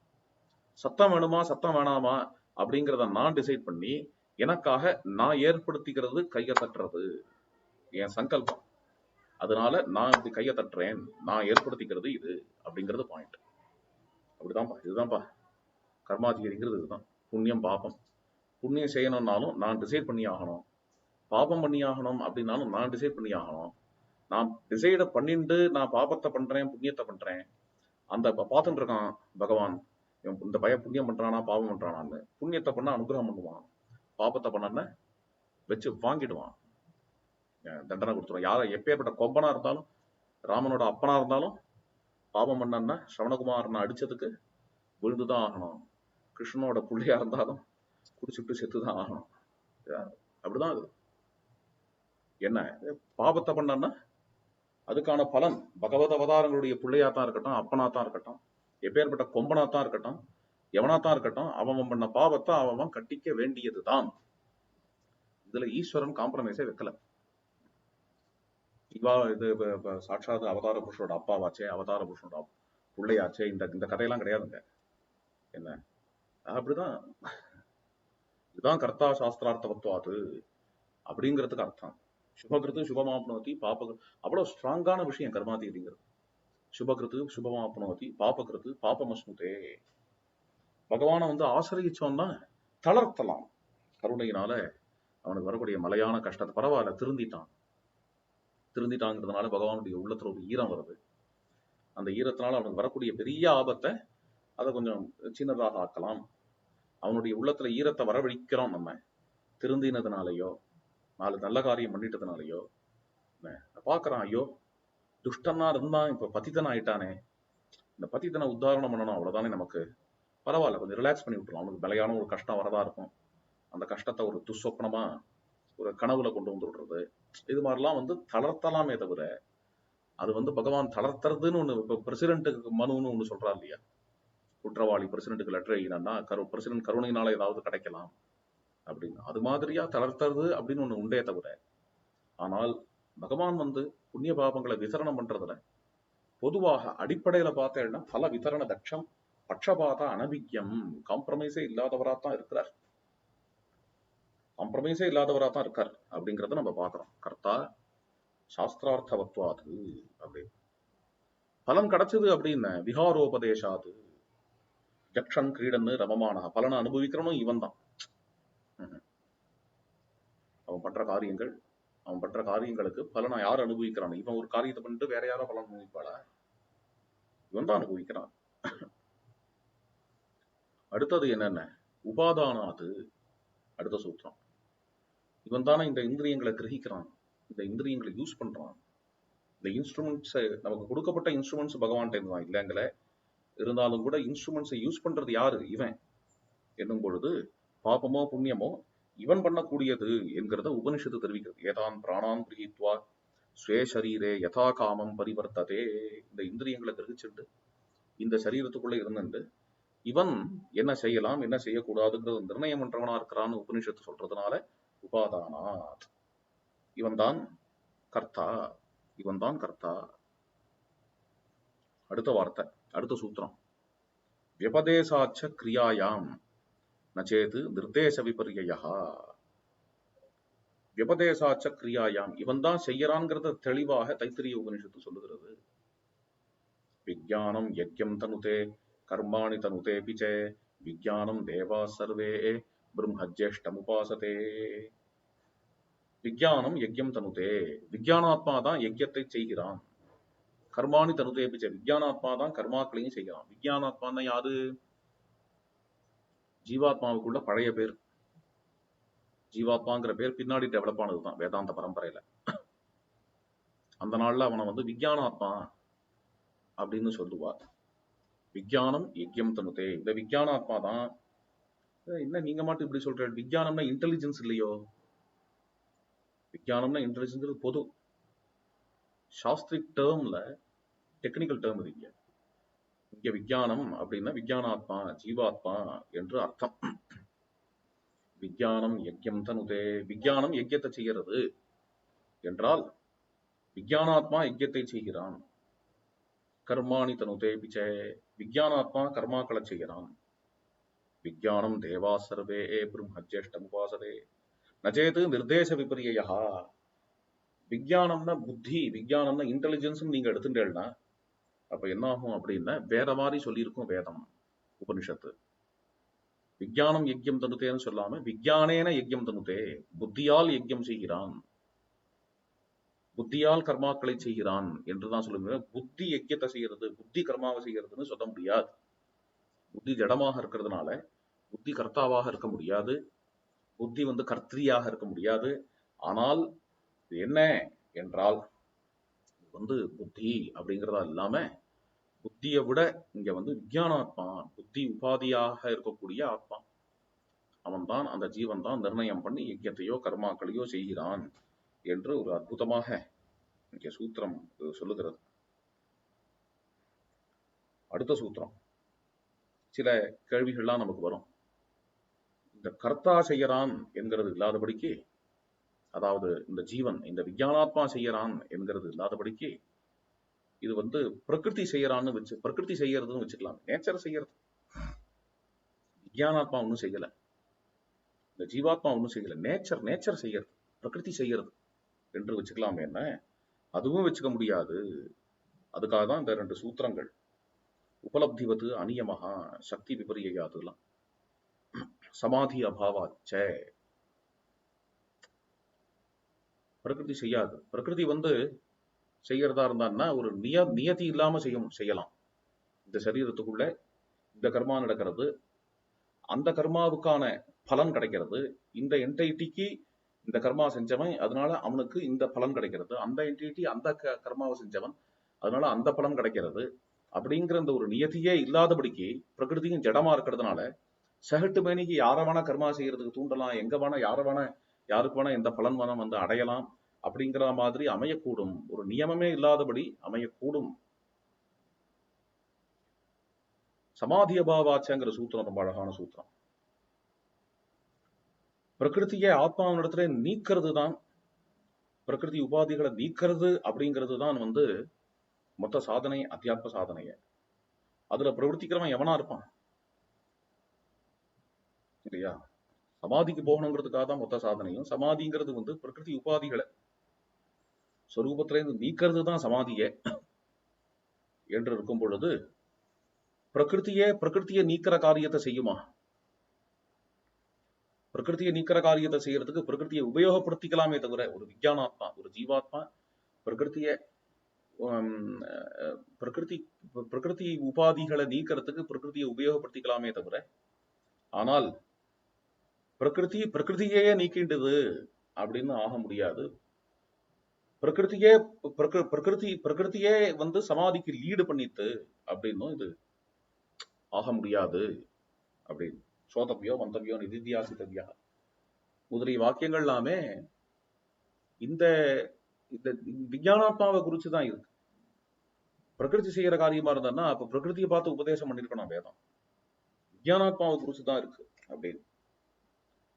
Speaker 1: சத்தம் வேணுமா சத்தம் வேணாமா அப்படிங்கிறத நான் டிசைட் பண்ணி எனக்காக நான் ஏற்படுத்திக்கிறது கையை தட்டுறது என் சங்கல்பம். அதனால நான் இப்படி கையை தட்டுறேன், நான் ஏற்படுத்திக்கிறது இது அப்படிங்கிறது பாயிண்ட். அப்படிதான்ப்பா, இதுதான்ப்பா கர்மாதிகாரிங்கிறது. இதுதான் புண்ணியம் பாபம். புண்ணியம் செய்யணும்னாலும் நான் டிசைட் பண்ணி ஆகணும், பாபம் பண்ணி ஆகணும் அப்படின்னாலும் நான் டிசைட் பண்ணி ஆகணும். நான் டிசைட பண்ணிட்டு நான் பாபத்தை பண்றேன் புண்ணியத்தை பண்றேன், அந்த பார்த்துட்டு இருக்கான் பகவான், இந்த பையன் புண்ணியம் பண்றானா பாவம் பண்றானான்னு. புண்ணியத்தை பண்ண அனுகிரகம் பண்ணுவான், பாபத்தை பண்ண வச்சு வாங்கிடுவான், தண்டனை கொடுத்துருவான். யார எப்பேற்பட்ட கொம்பனா இருந்தாலும், ராமனோட அப்பனா இருந்தாலும் பாவம் பண்ணா ஸ்ரவணகுமாரனை அடிச்சதுக்கு விழுந்துதான் ஆகணும். கிருஷ்ணனோட பிள்ளையா இருந்தாலும் குடிச்சுட்டு செத்துதான் ஆகணும். அப்படிதான் அது. என்ன பாபத்தை பண்ணா அதுக்கான பலன் பகவத் அவதாரங்களுடைய பிள்ளையாத்தான் இருக்கட்டும், அப்பனாத்தான் இருக்கட்டும், எப்பேற்பட்ட கொம்பனாத்தான் இருக்கட்டும், எவனாத்தான் இருக்கட்டும், அவன் பண்ண பாவத்தை அவன் கட்டிக்க வேண்டியதுதான். இதுல ஈஸ்வரன் காம்ப்ரமைஸே வைக்கல. இது சாட்சாத் அவதார புருஷனோட அப்பாவாச்சே, அவதார புருஷனோட பிள்ளையாச்சே, இந்த கதையெல்லாம் கிடையாதுங்க. என்ன அப்படிதான், இதுதான் கர்த்தா சாஸ்திரார்த்தவத்வாது அப்படிங்கிறதுக்கு அர்த்தம். சுபகிருத்து சுபமாப்னோதி பாப, அவ்வளவு ஸ்ட்ராங்கான விஷயம் கர்மாதிங்கிறது. சுபகிருத்து சுபமாப்னோதி பாபகிருத்து பாபமஸ்னுதே. பகவானை ஆசிரியச்சோம்னா தளர்த்தலாம். கருணையினால அவனுக்கு வரக்கூடிய மலையான கஷ்டத்தை பரவாயில்ல திருந்திட்டாங்கிறதுனால பகவானுடைய உள்ளத்துல ஒரு ஈரம் வருது. அந்த ஈரத்தினால அவனுக்கு வரக்கூடிய பெரிய ஆபத்தை அதை கொஞ்சம் சின்னதாக ஆக்கலாம். அவனுடைய உள்ளத்துல ஈரத்தை வரவழிக்கிறோம் நம்ம திருந்தினதுனாலயோ, நாலு நல்ல காரியம் பண்ணிட்டதுனாலயோ. பாக்குறான், ஐயோ துஷ்டனா இருந்தான், இப்ப பத்திதன் ஆயிட்டானே, இந்த பத்திதனை உத்தாரணம் பண்ணணும், அவ்வளவுதானே நமக்கு. பரவாயில்ல, கொஞ்சம் ரிலாக்ஸ் பண்ணி விட்டுரும். அவனுக்கு பலையான ஒரு கஷ்டம் வரதா இருக்கும், அந்த கஷ்டத்தை ஒரு துஸ்வப்னமா ஒரு கனவுல கொண்டு வந்து விடுறது, இது மாதிரிலாம் தளர்த்தலாமே தவிர, அது பகவான் தளர்த்துறதுன்னு ஒண்ணு. இப்ப பிரசிடென்ட்டுக்கு மனுன்னு ஒண்ணு சொல்றாரு இல்லையா, குற்றவாளி பிரசிடென்ட்டுக்கு லெட்டர் எழுதினா பிரசிடென்ட் கருணையினால ஏதாவது கிடைக்கலாம் அப்படின்னு, அது மாதிரியா தளர்த்துறது அப்படின்னு ஒண்ணு உண்டே தவிர. ஆனால் பகவான் புண்ணிய பாபங்களை விசரணம் பண்றதுல பொதுவாக அடிப்படையில பார்த்தேன்னா பல விதரண தட்சம் பட்சபாத அனபிக்யம், காம்ப்ரமைஸே இல்லாதவராத்தான் இருக்கிறார். காம்ப்ரமைஸே இல்லாதவராத்தான் இருக்கார் அப்படிங்கறத நம்ம பாக்குறோம். கர்த்தா சாஸ்திரார்த்தவத்வாது அப்படி பலன் கிடைச்சது அப்படின்னு விஹாரோபதேசாது ஜக்ஷன் கிரீடன்னு ரமமான, பலனை அனுபவிக்கிறவனும் இவன் தான். அவன் பண்ற காரியங்களுக்கு பலனை யார் அனுபவிக்கிறான்? இவன் ஒரு காரியத்தை பண்ணிட்டு வேற யாரோ பலன் அனுபவிப்பாளா? இவன் தான் அனுபவிக்கிறான். அடுத்தது என்னென்ன உபாதானாது, அடுத்த சூத்திரம். இவன் தானே இந்த இந்திரியங்களை கிரகிக்கிறான், இந்த இந்திரியங்களை யூஸ் பண்றான். இந்த இன்ஸ்ட்ருமெண்ட்ஸ் நமக்கு கொடுக்கப்பட்ட இன்ஸ்ட்ருமெண்ட்ஸ் பகவான் டைம் தான் இல்லைங்கள, இருந்தாலும் கூட இன்ஸ்ட்ருமெண்ட்ஸை யூஸ் பண்றது யாரு? இவன் என்னும் பொழுது பாபமோ புண்ணியமோ இவன் பண்ணக்கூடியது என்கிறத உபனிஷத்து தெரிவிக்கிறது. ஏதான் பிராணான் கிரகித்வா ஸ்வே சரீரே யதா காமம் பரிவர்த்ததே. இந்த இந்திரியங்களை கிரகிச்சுட்டு இந்த சரீரத்துக்குள்ள இருந்துட்டு இவன் என்ன செய்யலாம் என்ன செய்யக்கூடாதுங்கிறது நிர்ணயம் பண்றவனா இருக்கிறான்னு உபனிஷத்து சொல்றதுனால உபாதானாத், இவன் தான் கர்த்தா, இவன் தான் கர்த்தா. அடுத்த வார்த்தை, அடுத்த சூத்திரம். வியபதேசாச்ச கிரியாயாம் நச்சேது நிர்தேச விபர்யா. வியபதேசாச்ச கிரியாயாம், இவன் தான் செய்யறான்ங்கிறத தெளிவாக தைத்திரிய உபனிஷத்து சொல்லுகிறது. விஜயானம் யஜ்யம் தனுதே கர்மாணி தனுதே பிச்சே விஜயானம் தேவா சர்வே பிரம்மஜ்யேஷ்டம் உபாசதே. விஜயானம் யஜ்யம் தனுதே, விஜயானாத்மா தான் யஜ்யத்தை செய்கிறான். கர்மாணி தனுதே பிச்சே, விஜயானாத்மா தான் கர்மாக்களையும் செய்கிறான். விஜயானாத்மா தான் யாரு? ஜீவாத்மாவுக்குள்ள பழைய பேர். ஜீவாத்மாங்கிற பேர் பின்னாடி டெவலப் ஆனதுதான் வேதாந்த பரம்பரையில. அந்த நாள்ல அவனை விஜயானாத்மா அப்படின்னு சொல்லுவார். விஜயானம் யஜ்யம் தனுதே, இந்த விஜயானாத்மா தான். என்ன நீங்க மட்டும் இப்படி சொல்ற? விஜயானம்னா இன்டெலிஜென்ஸ் இல்லையோ? விஜயானம்னா இன்டெலிஜென்ஸ் பொது சாஸ்திரிக் டேர்ம்ல டெக்னிக்கல் டேர்ம் இது. இங்க விஜயானம் அப்படின்னா விஜயானாத்மா ஜீவாத்மா என்று அர்த்தம். விஜயானம் யஜ்யம் தனுதே, விஜயானம் யஜ்யத்தை செய்கிறது என்றால் விஞ்ஞானாத்மா யஜ்யத்தை செய்கிறான். கர்மாணி தனுதே பிச்ச. விஞ்ஞானாத்மா கர்மாக்களை செய்கிறான். விஞ்ஞானம் தேவா சர்வே பிரம்மஜ்யேஷ்டம் உபாசதே நச்சேது நிர்தேச விபரியா. விஞ்ஞானம்னா புத்தி, விஞ்ஞானம்னா இன்டெலிஜென்ஸ் நீங்க எடுத்துட்டேன்னா அப்ப என்ன ஆகும் அப்படின்னா வேற மாதிரி சொல்லியிருக்கும் வேதம் உபனிஷத்து. விஞ்ஞானம் யஜ்யம் தனுதேன்னு சொல்லாம விஞ்ஞானேன யஜ்யம் தனுதே, புத்தியால் யஜ்யம் செய்கிறான், புத்தியால் கர்மாக்களை செய்கிறான் என்றுதான் சொல்லுங்க. புத்தி யஜ்யத்தை செய்யறது, புத்தி கர்மாவை செய்யறதுன்னு சொல்ல முடியாது. புத்தி ஜடமாக இருக்கிறதுனால புத்தி கர்த்தாவாக இருக்க முடியாது, புத்தி கர்த்திரியாக இருக்க முடியாது. ஆனால் இது என்ன என்றால் புத்தி அப்படிங்கிறதா இல்லாம புத்தியை விட இங்க விஞ்ஞானாத்மா, புத்தி உபாதியாக இருக்கக்கூடிய ஆத்மா, அவன் தான், அந்த ஜீவன் தான் நிர்ணயம் பண்ணி யஜ்யத்தையோ கர்மாக்களையோ செய்கிறான் என்று ஒரு அற்புதமாக இங்க சூத்திரம் சொல்லுகிறது. அடுத்த சூத்திரம், சில கேள்விகள்லாம் நமக்கு வரும். இந்த கர்த்தா செய்யறான் என்கிறது இல்லாதபடிக்கு, அதாவது இந்த ஜீவன் இந்த விஞ்ஞானாத்மா செய்யறான் என்கிறது இல்லாதபடிக்கு இது பிரகிருதி செய்யறான்னு வச்சு, பிரகிருதி செய்யறதுன்னு வச்சுக்கலாம். நேச்சர் செய்யறது. விஞ்ஞானாத்மா ஒன்றும் செய்யல, இந்த ஜீவாத்மா ஒன்றும் செய்யல, நேச்சர் செய்யறது, பிரகிருதி செய்யறது என்று வச்சுக்கலாம். என்ன, அதுவும் வச்சுக்க முடியாது. அதுக்காக தான் இந்த 2 சூத்திரங்கள், உபலப்திவது அநியமகா சக்தி விபரியாதுலாம், சமாதி அபாவாச்ச. பிரகிருதி செய்யாது. பிரகிருதி செய்யறதா இருந்தான்னா ஒரு நியதி இல்லாம செய்யலாம். இந்த சரீரத்துக்குள்ள இந்த கர்மா நடக்கிறது, அந்த கர்மாவுக்கான பலன் கிடைக்கிறது, இந்த என்டைட்டிக்கு இந்த கர்மா செஞ்சவன் அதனால அவனுக்கு இந்த பலன் கிடைக்கிறது, அந்த என்டைட்டி அந்த கர்மாவை செஞ்சவன் அதனால அந்த பலன் கிடைக்கிறது. அப்படிங்கிற இந்த ஒரு நியதியே இல்லாதபடிக்கு பிரகிருதியும் ஜடமா இருக்கிறதுனால சகட்டு மேனிக்கு யார வேணா கர்மா செய்யறதுக்கு தூண்டலாம், எங்க வேணா யாருக்கு வேணா எந்த பலன் வேணா அடையலாம் அப்படிங்கிற மாதிரி அமையக்கூடும். ஒரு நியமமே இல்லாதபடி அமையக்கூடும். சமாதி அபாவாச்சங்கிற சூத்திரம் ரொம்ப அழகான சூத்திரம். பிரகிருத்தியை ஆத்மாவினிடத்துல நீக்கிறது தான், பிரகிருதி உபாதிகளை நீக்கிறது அப்படிங்கிறது தான் மொத்த சாதனை, அத்தியாத்ம சாதனைய. அதுல பிரவர்த்திக்கிறவன் எவனா இருப்பான் இல்லையா? சமாதிக்கு போகணுங்கிறதுக்காக தான் மொத்த சாதனையும். சமாதிங்கிறது பிரகிருதி உபாதிகளை சொரூபத்திலேருந்து நீக்கிறது தான் சமாதியே என்று இருக்கும் பொழுது பிரகிருத்தியை நீக்கிற காரியத்தை செய்யுமா? பிரகிருத்தியை நீக்கிற காரியத்தை செய்யறதுக்கு பிரகிருத்தியை உபயோகப்படுத்திக்கலாமே தவிர, ஒரு விஞ்ஞானாத்மா, ஒரு ஜீவாத்மா பிரகிருத்திய பிரகிருதி உபாதிகளை நீக்கிறதுக்கு பிரகிருத்தியை உபயோகப்படுத்திக்கலாமே தவிர, ஆனால் பிரகிருதியே நீக்கின்றது அப்படின்னு ஆக முடியாது. பிரகிருதியே சமாதிக்கு லீடு பண்ணிட்டு அப்படின்னும் இது ஆக முடியாது அப்படின்னு. சோதவியோ மந்தவியோ நிதித்தியாசித்தவியா முதலிய வாக்கியங்கள் எல்லாமே இந்த விஞ்ஞானாத்மாவை குறிச்சுதான் இருக்கு. பிரகிருதி செய்யற காரியமா இருந்தா அப்ப பிரகிருதியை பார்த்து உபதேசம் பண்ணிருக்கணும் வேதம். விஞ்ஞானாத்மாவை குறிச்சுதான் இருக்கு அப்படின்னு.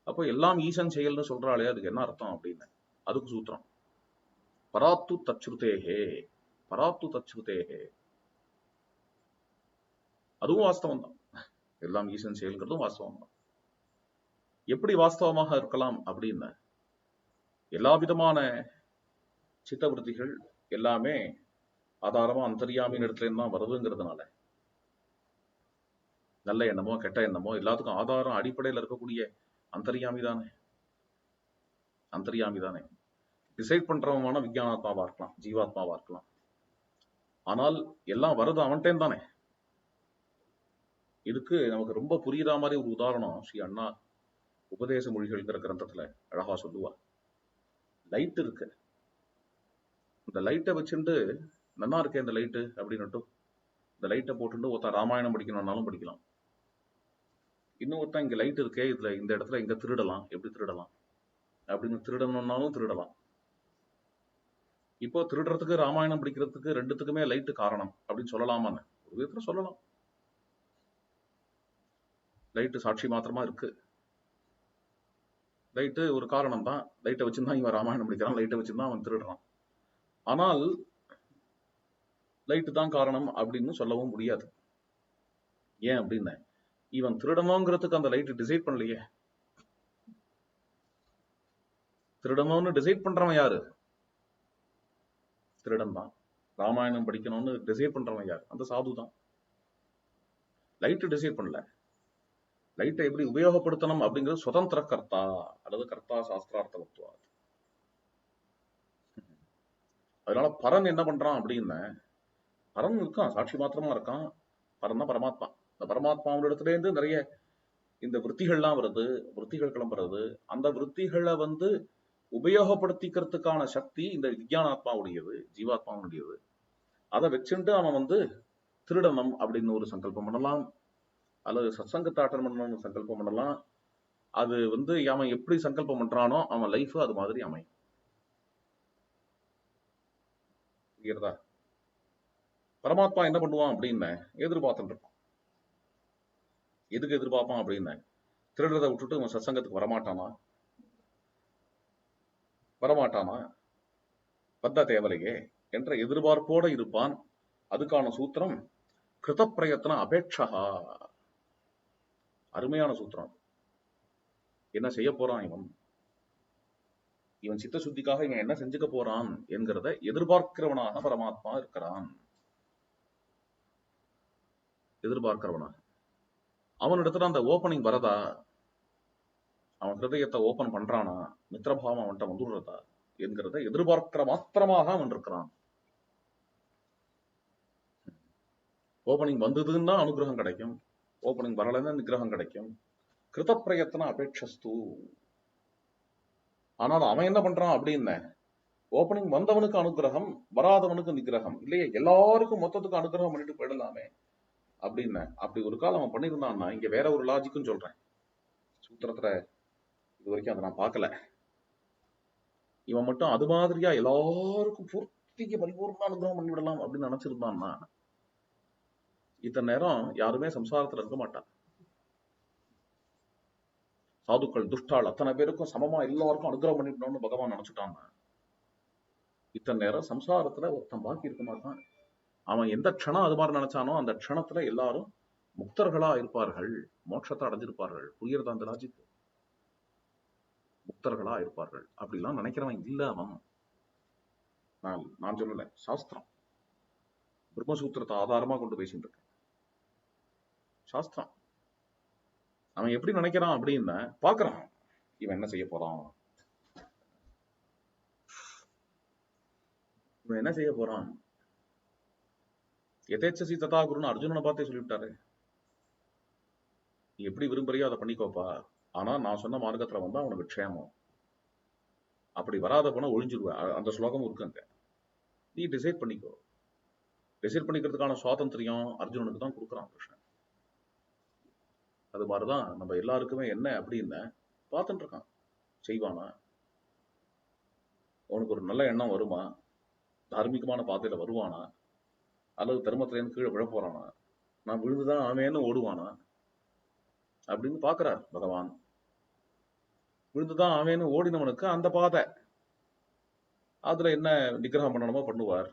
Speaker 1: அப்போ எல்லாம் ஈசன் செயல்னு சொல்றாளே, அதுக்கு என்ன அர்த்தம் அப்படின்னு அதுக்கு சூத்திரம், பராத்து தச்சுருதேகே. பராத்து தச்சுருதேகே அதுவும் வாஸ்தவம் தான். எல்லாம் ஈசன் செயல்கிறதும் வாஸ்தவம் தான். எப்படி வாஸ்தவமாக இருக்கலாம் அப்படின்னு, எல்லா விதமான சித்தவருத்திகள் எல்லாமே ஆதாரமா அந்தர்யாமின் இடத்துல தான் வருதுங்கிறதுனால, நல்ல எண்ணமோ கெட்ட எண்ணமோ எல்லாத்துக்கும் ஆதாரம் அடிப்படையில் இருக்கக்கூடிய அந்தர்யாமி தானே. அந்தர்யாமி தானே டிசைட் பண்றவமான விஞ்ஞானாத்மாவா இருக்கலாம், ஜீவாத்மாவா இருக்கலாம். ஆனால் எல்லாம் வருது அவன்கிட்டேன் தானே. இதுக்கு நமக்கு ரொம்ப புரியுற மாதிரி ஒரு உதாரணம் ஸ்ரீ அண்ணா உபதேச மொழிகள்ங்கிற கிரந்தத்துல அழகா சொல்லுவா. லைட் இருக்கு, இந்த லைட்டை வச்சுட்டு நல்லா இருக்கே இந்த லைட்டு அப்படின்னுட்டு இந்த லைட்டை போட்டுட்டு ஒருத்தன் ராமாயணம் படிக்கணும்னாலும் படிக்கலாம். இன்னொருத்தன் இங்க லைட் இருக்கே, இதுல இந்த இடத்துல இங்க திருடலாம், எப்படி திருடலாம் அப்படின்னு திருடணும்னாலும் திருடலாம். இப்போ திருடுறதுக்கு ராமாயணம் படிக்கிறதுக்கு ரெண்டுத்துக்குமே லைட்டு காரணம் அப்படின்னு சொல்லலாமான்னு ஒரு விதத்துல சொல்லலாம். லைட்டு சாட்சி மாத்திரமா இருக்கு, லைட்டு ஒரு காரணம் தான். லைட்டை வச்சுருந்தா இவன் ராமாயணம் படிக்கிறான், லைட்டை வச்சுருந்தா அவன் திருடுறான். ஆனால் லைட்டு தான் காரணம் அப்படின்னு சொல்லவும் முடியாது. ஏன் அப்படின்னு, இவன் திருடணுங்கிறதுக்கு அந்த லைட் டிசைட் பண்ணலையே. திருடணும்னு டிசைட் பண்றவன் யாரு? திருடன் தான். ராமாயணம் படிக்கணும்னு டிசைட் பண்றவன் யார்? அந்த சாது தான். லைட் டிசைட் பண்ணல. லைட்டை எப்படி உபயோகப்படுத்தணும் அப்படிங்கிறது சுதந்திர கர்த்தா அல்லது கர்த்தா சாஸ்திரார்த்த தத்துவம். அதனால பரன் என்ன பண்றான் அப்படின்னு, பரன் இருக்கான், சாட்சி மாத்திரமா இருக்கான். பரன் தான் பரமாத்மா. இந்த பரமாத்மாவோட இடத்துல இருந்து நிறைய இந்த விற்த்திகள்லாம் வருது, விற்த்திகள் கிளம்புறது. அந்த விற்த்திகளை உபயோகப்படுத்திக்கிறதுக்கான சக்தி இந்த விஞ்ஞானாத்மாவுடையது, ஜீவாத்மாவுடையது. அதை வச்சுட்டு அவன் திருடனம் அப்படின்னு ஒரு சங்கல்பம் பண்ணலாம், அல்லது சத்சங்கத்தை அட்டன் பண்ணணும்னு சங்கல்பம் பண்ணலாம். அது அவன் எப்படி சங்கல்பம் பண்றானோ அவன் லைஃப் அது மாதிரி அமையும். புரியுறதா? பரமாத்மா என்ன பண்ணுவான் அப்படின்னு எதிர்பார்த்துட்டு இருப்பான். எதுக்கு எதிர்பார்ப்பான் அப்படின்னு, திருடுறதை விட்டுட்டு அவன் சத்சங்கத்துக்கு வரமாட்டானா? வந்த தேவலையே என்ற எதிர்பார்ப்போட இருப்பான். அதுக்கான சூத்திரம் கிருத பிரயத்ன அபேட்சா. அருமையான சூத்திரம். என்ன செய்ய போறான் இவன் சித்த சுத்திக்காக இவன் என்ன செஞ்சுக்க போறான் என்கிறத எதிர்பார்க்கிறவனாக பரமாத்மா இருக்கிறான். எதிர்பார்க்கிறவனாக அவனிடத்துல அந்த ஓப்பனிங் வரதா, அவன் ஹிருதயத்தை ஓபன் பண்றானா, மித்திரபாவம் அவன்கிட்ட வந்துடுறதா என்கிறத எதிர்பார்க்கிற மாத்திரமாக அவன் இருக்கிறான். ஓபனிங் வந்ததுன்னா அனுகிரகம் கிடைக்கும், ஓபனிங் வரலன்னா நிகிரகம் கிடைக்கும். கிருத பிரயத்ன அபேட்சஸ்து. ஆனால் அவன் என்ன பண்றான் அப்படின்னு, ஓபனிங் வந்தவனுக்கு அனுகிரகம், வராதவனுக்கு நிகிரகம் இல்லையே, எல்லாருக்கும் மொத்தத்துக்கு அனுகிரகம் பண்ணிட்டு போயிடலாமே அப்படின்னு. அப்படி ஒரு காலம் அவன் பண்ணியிருந்தான்னா, இங்க வேற ஒரு லாஜிக்கும் சொல்றேன். சூத்திரத்துல இது வரைக்கும் அதை நான் பார்க்கல. இவன் மட்டும் அது மாதிரியா எல்லாருக்கும் பூர்த்திக்கு பரிபூர்ண அனுகிரகம் பண்ணிவிடலாம் அப்படின்னு நினைச்சிருந்தான்னா, இத்தனை நேரம் யாருமே சம்சாரத்துல இருக்க மாட்டான். சாதுக்கள் துஷ்டாள் அத்தனை பேருக்கும் சமமா எல்லாருக்கும் அனுகிரகம் பண்ணிவிடணும்னு பகவான் நினைச்சுட்டான். இத்தனை நேரம் சம்சாரத்துல ஒருத்தன் பாக்கி இருக்க மாட்டான். அவன் எந்த க்ஷணம் அது மாதிரி நினைச்சானோ அந்த க்ஷணத்துல எல்லாரும் முக்தர்களா இருப்பார்கள், மோட்சத்தை அடைஞ்சிருப்பார்கள். புரியறதா அந்த லாஜிக்? முக்தர்களா இருப்பார்கள் அப்படிலாம் நினைக்கிறவன் இல்ல அவன். நான் சொல்லல, சாஸ்திரம் பிரம்மசூத்திரத்தை ஆதாரமா கொண்டு பேசிட்டு இருக்கேன். சாஸ்திரம் அவன் எப்படி நினைக்கிறான் அப்படின்னு பாக்குறான். இவன் என்ன செய்ய போறான், இவன் என்ன செய்ய போறான். எதேச்சசி ததா குருன்னு அர்ஜுனனை பார்த்தே சொல்லிவிட்டாரு. நீ எப்படி விரும்புறியோ அதை பண்ணிக்கோப்பா, ஆனா நான் சொன்ன மார்க்கத்துல வந்தா அவனுக்கு க்ஷேமம். அப்படி வராத போனா ஒழிஞ்சிருவேன். அந்த ஸ்லோகமும் இருக்கு அங்க. நீ டிசைட் பண்ணிக்கோ. டிசைட் பண்ணிக்கிறதுக்கான சுவாதந்திரியம் அர்ஜுனனுக்கு தான் கொடுக்குறான் கிருஷ்ணன். அது மாதிரிதான் நம்ம எல்லாருக்குமே என்ன அப்படின்னு பார்த்துட்டு இருக்கான். செய்வானா, அவனுக்கு ஒரு நல்ல எண்ணம் வருமா, தார்மீகமான பாதையில வருவானா, அல்லது தர்மத்திலேருந்து கீழே விழ போறானா, நான் விழுந்துதான் ஆமேன்னு ஓடுவானா அப்படின்னு பாக்குறார் பகவான். விழுந்துதான் ஆமேன்னு ஓடினவனுக்கு அந்த பாதை, அதுல என்ன நிகிரகம் பண்ணணுமோ பண்ணுவார்.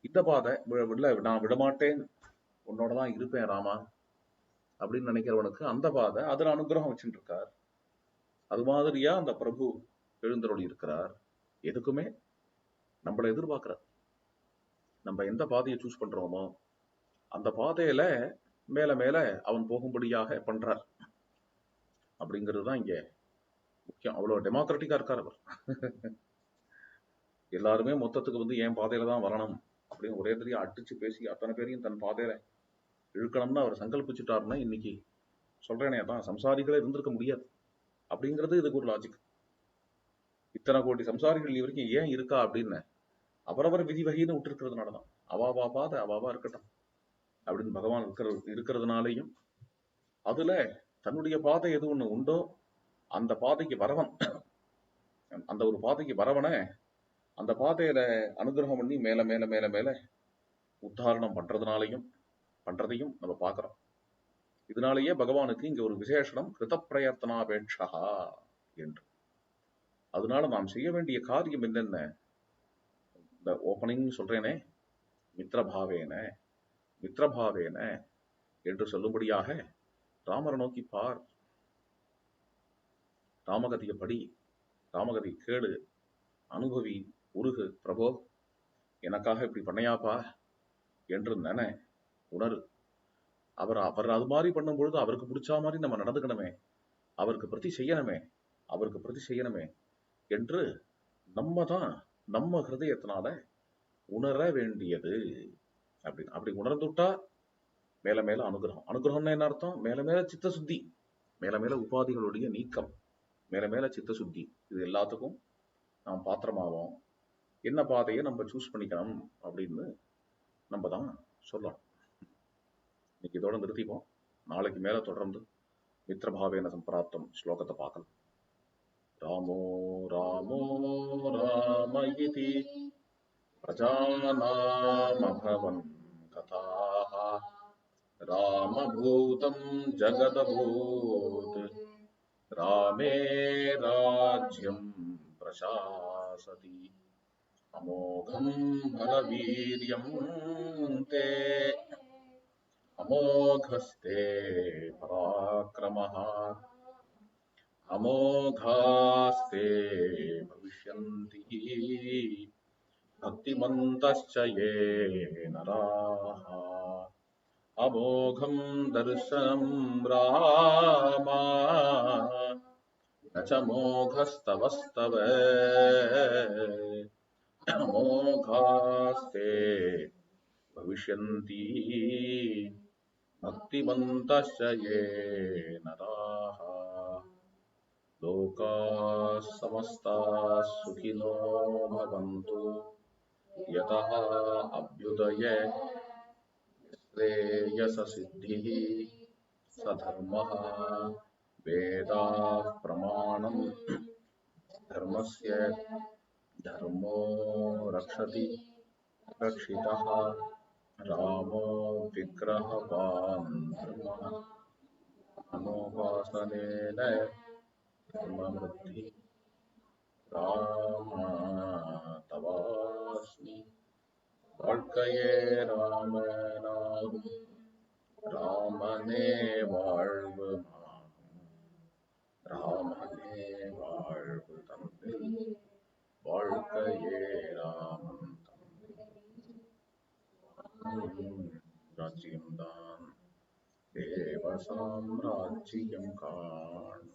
Speaker 1: இந்த பாதை நான் விடமாட்டேன், உன்னோடதான் இருப்பேன் ராமா அப்படின்னு நினைக்கிறவனுக்கு அந்த பாதை, அதுல அனுகிரகம் வச்சுட்டு இருக்கார். அது மாதிரியா அந்த பிரபு எழுந்தருளி இருக்கிறார். எதுக்குமே நம்மளை எதிர்பார்க்கிறார். நம்ம எந்த பாதையை சூஸ் பண்றோமோ அந்த பாதையில மேல மேல அவன் போகும்படியாக பண்றார். அப்படிங்கிறதுதான் இங்க முக்கியம். அவ்வளவு டெமோக்ராட்டிக்கா இருக்கார் அவர். எல்லாருமே மொத்தத்துக்கு என் பாதையில தான் வரணும் அப்படின்னு ஒரே தெரியா அடிச்சு பேசி அத்தனை பேரையும் தன் பாதையில இழுக்கணும்னு அவர் சங்கல்பிச்சுட்டாருன்னா இன்னைக்கு சொல்றேனே தான் சம்சாரிகளே இருந்திருக்க முடியாது. அப்படிங்கிறது இதுக்கு ஒரு லாஜிக். இத்தனை கோடி சம்சாரிகள் வரைக்கும் ஏன் இருக்கா அப்படின்னு அவரவர் விதி வகைன்னு விட்டு இருக்கிறதுனாலதான். அவாவா பாதை அவாவா இருக்கட்டும் அப்படின்னு பகவான் இருக்கிறதுனாலையும், அதுல தன்னுடைய பாதை எது ஒண்ணு உண்டோ அந்த பாதைக்கு வரவன், அந்த ஒரு பாதைக்கு வரவன அந்த பாதையில அனுகிரகம் பண்ணி மேல மேல மேல மேல உத்தாரணம் பண்றதையும் நம்ம பார்க்கிறோம். இதனாலேயே பகவானுக்கு இங்க ஒரு விசேஷனம் கிருத பிரயத்தனாபேட்சா என்று. அதனால நாம் செய்ய வேண்டிய காரியம் என்னென்ன, இந்த ஓப்பனிங் சொல்றேனே, மித்ரபாவேன மித்ரபாவேன என்று சொல்லும்படியாக ராமரை நோக்கி பார், ராமகதியை படி, ராமகதி கேடு, அனுபவி, உருகு, பிரபோ எனக்காக இப்படி பண்ணையாப்பா என்று உணரு. அவர் அவர் அது மாதிரி பண்ணும் பொழுது அவருக்கு பிடிச்ச மாதிரி நம்ம நடந்துக்கணுமே, அவருக்கு பிரதி செய்யணுமே என்று நம்ம தான் நம்ம ஹிருதயத்தினால உணர வேண்டியது. அப்படி உணர்ந்துட்டா மேல மேல அனுகிரகம். அனுகிரகம்னா என்ன அர்த்தம்? மேல மேல சித்த சுத்தி, மேல மேல உபாதிகளுடைய நீக்கம், மேல மேல சித்த சுத்தி. இது எல்லாத்துக்கும் நாம் பாத்திரமாவோம். என்ன பாதையை நம்ம சூஸ் பண்ணிக்கணும் அப்படின்னு நம்ம தான் சொல்லணும். இன்னைக்கு இதோட நிறுத்திப்போம். நாளைக்கு மேல தொடர்ந்து மித்ரபாவேன சம்பிராப்தம் ஸ்லோகத்தை பார்க்கலாம். ராமோ ராமோ ராம இதி பிரஜாநாமபவன் கதாஹ ராமபூதம் ஜகதபூத் ராமே ராஜ்யம் பிரசாசதி அமோகம் பலவீர்யம் தே அமோகஸ்தே பராக்கிரமः அமோகாஸ்தே பவிஷ்யந்தி பக்திமந்தஸ்ச யே நராः அமோகம் தர்சனம் ராமா ந ச மோகஸ்தவஸ்தவ அமோகாஸ்தே பவிஷ்யந்தி பக்திமந்தஸ்ச யே நராः லோகாः சமஸ்தாः சுகினோ பவந்து யதः அப்யுதய श्रेयससिद्धिः सधर्मः वेदाः प्रमाणम् धर्मस्य धर्मो रक्षति रक्षितः रामो विग्रहवान् धर्मः मनोपासनेन धर्मवृद्धि राम तवास्मि வாழ்க்கையே ராமனாகும் ராமனே வாழ்வு ராமனே வாழ்வு தந்தை வாழ்க்கையே ராமன் தந்தை ராஜ்யம்தான் தேவ சாம்ராஜ்யம் காண்.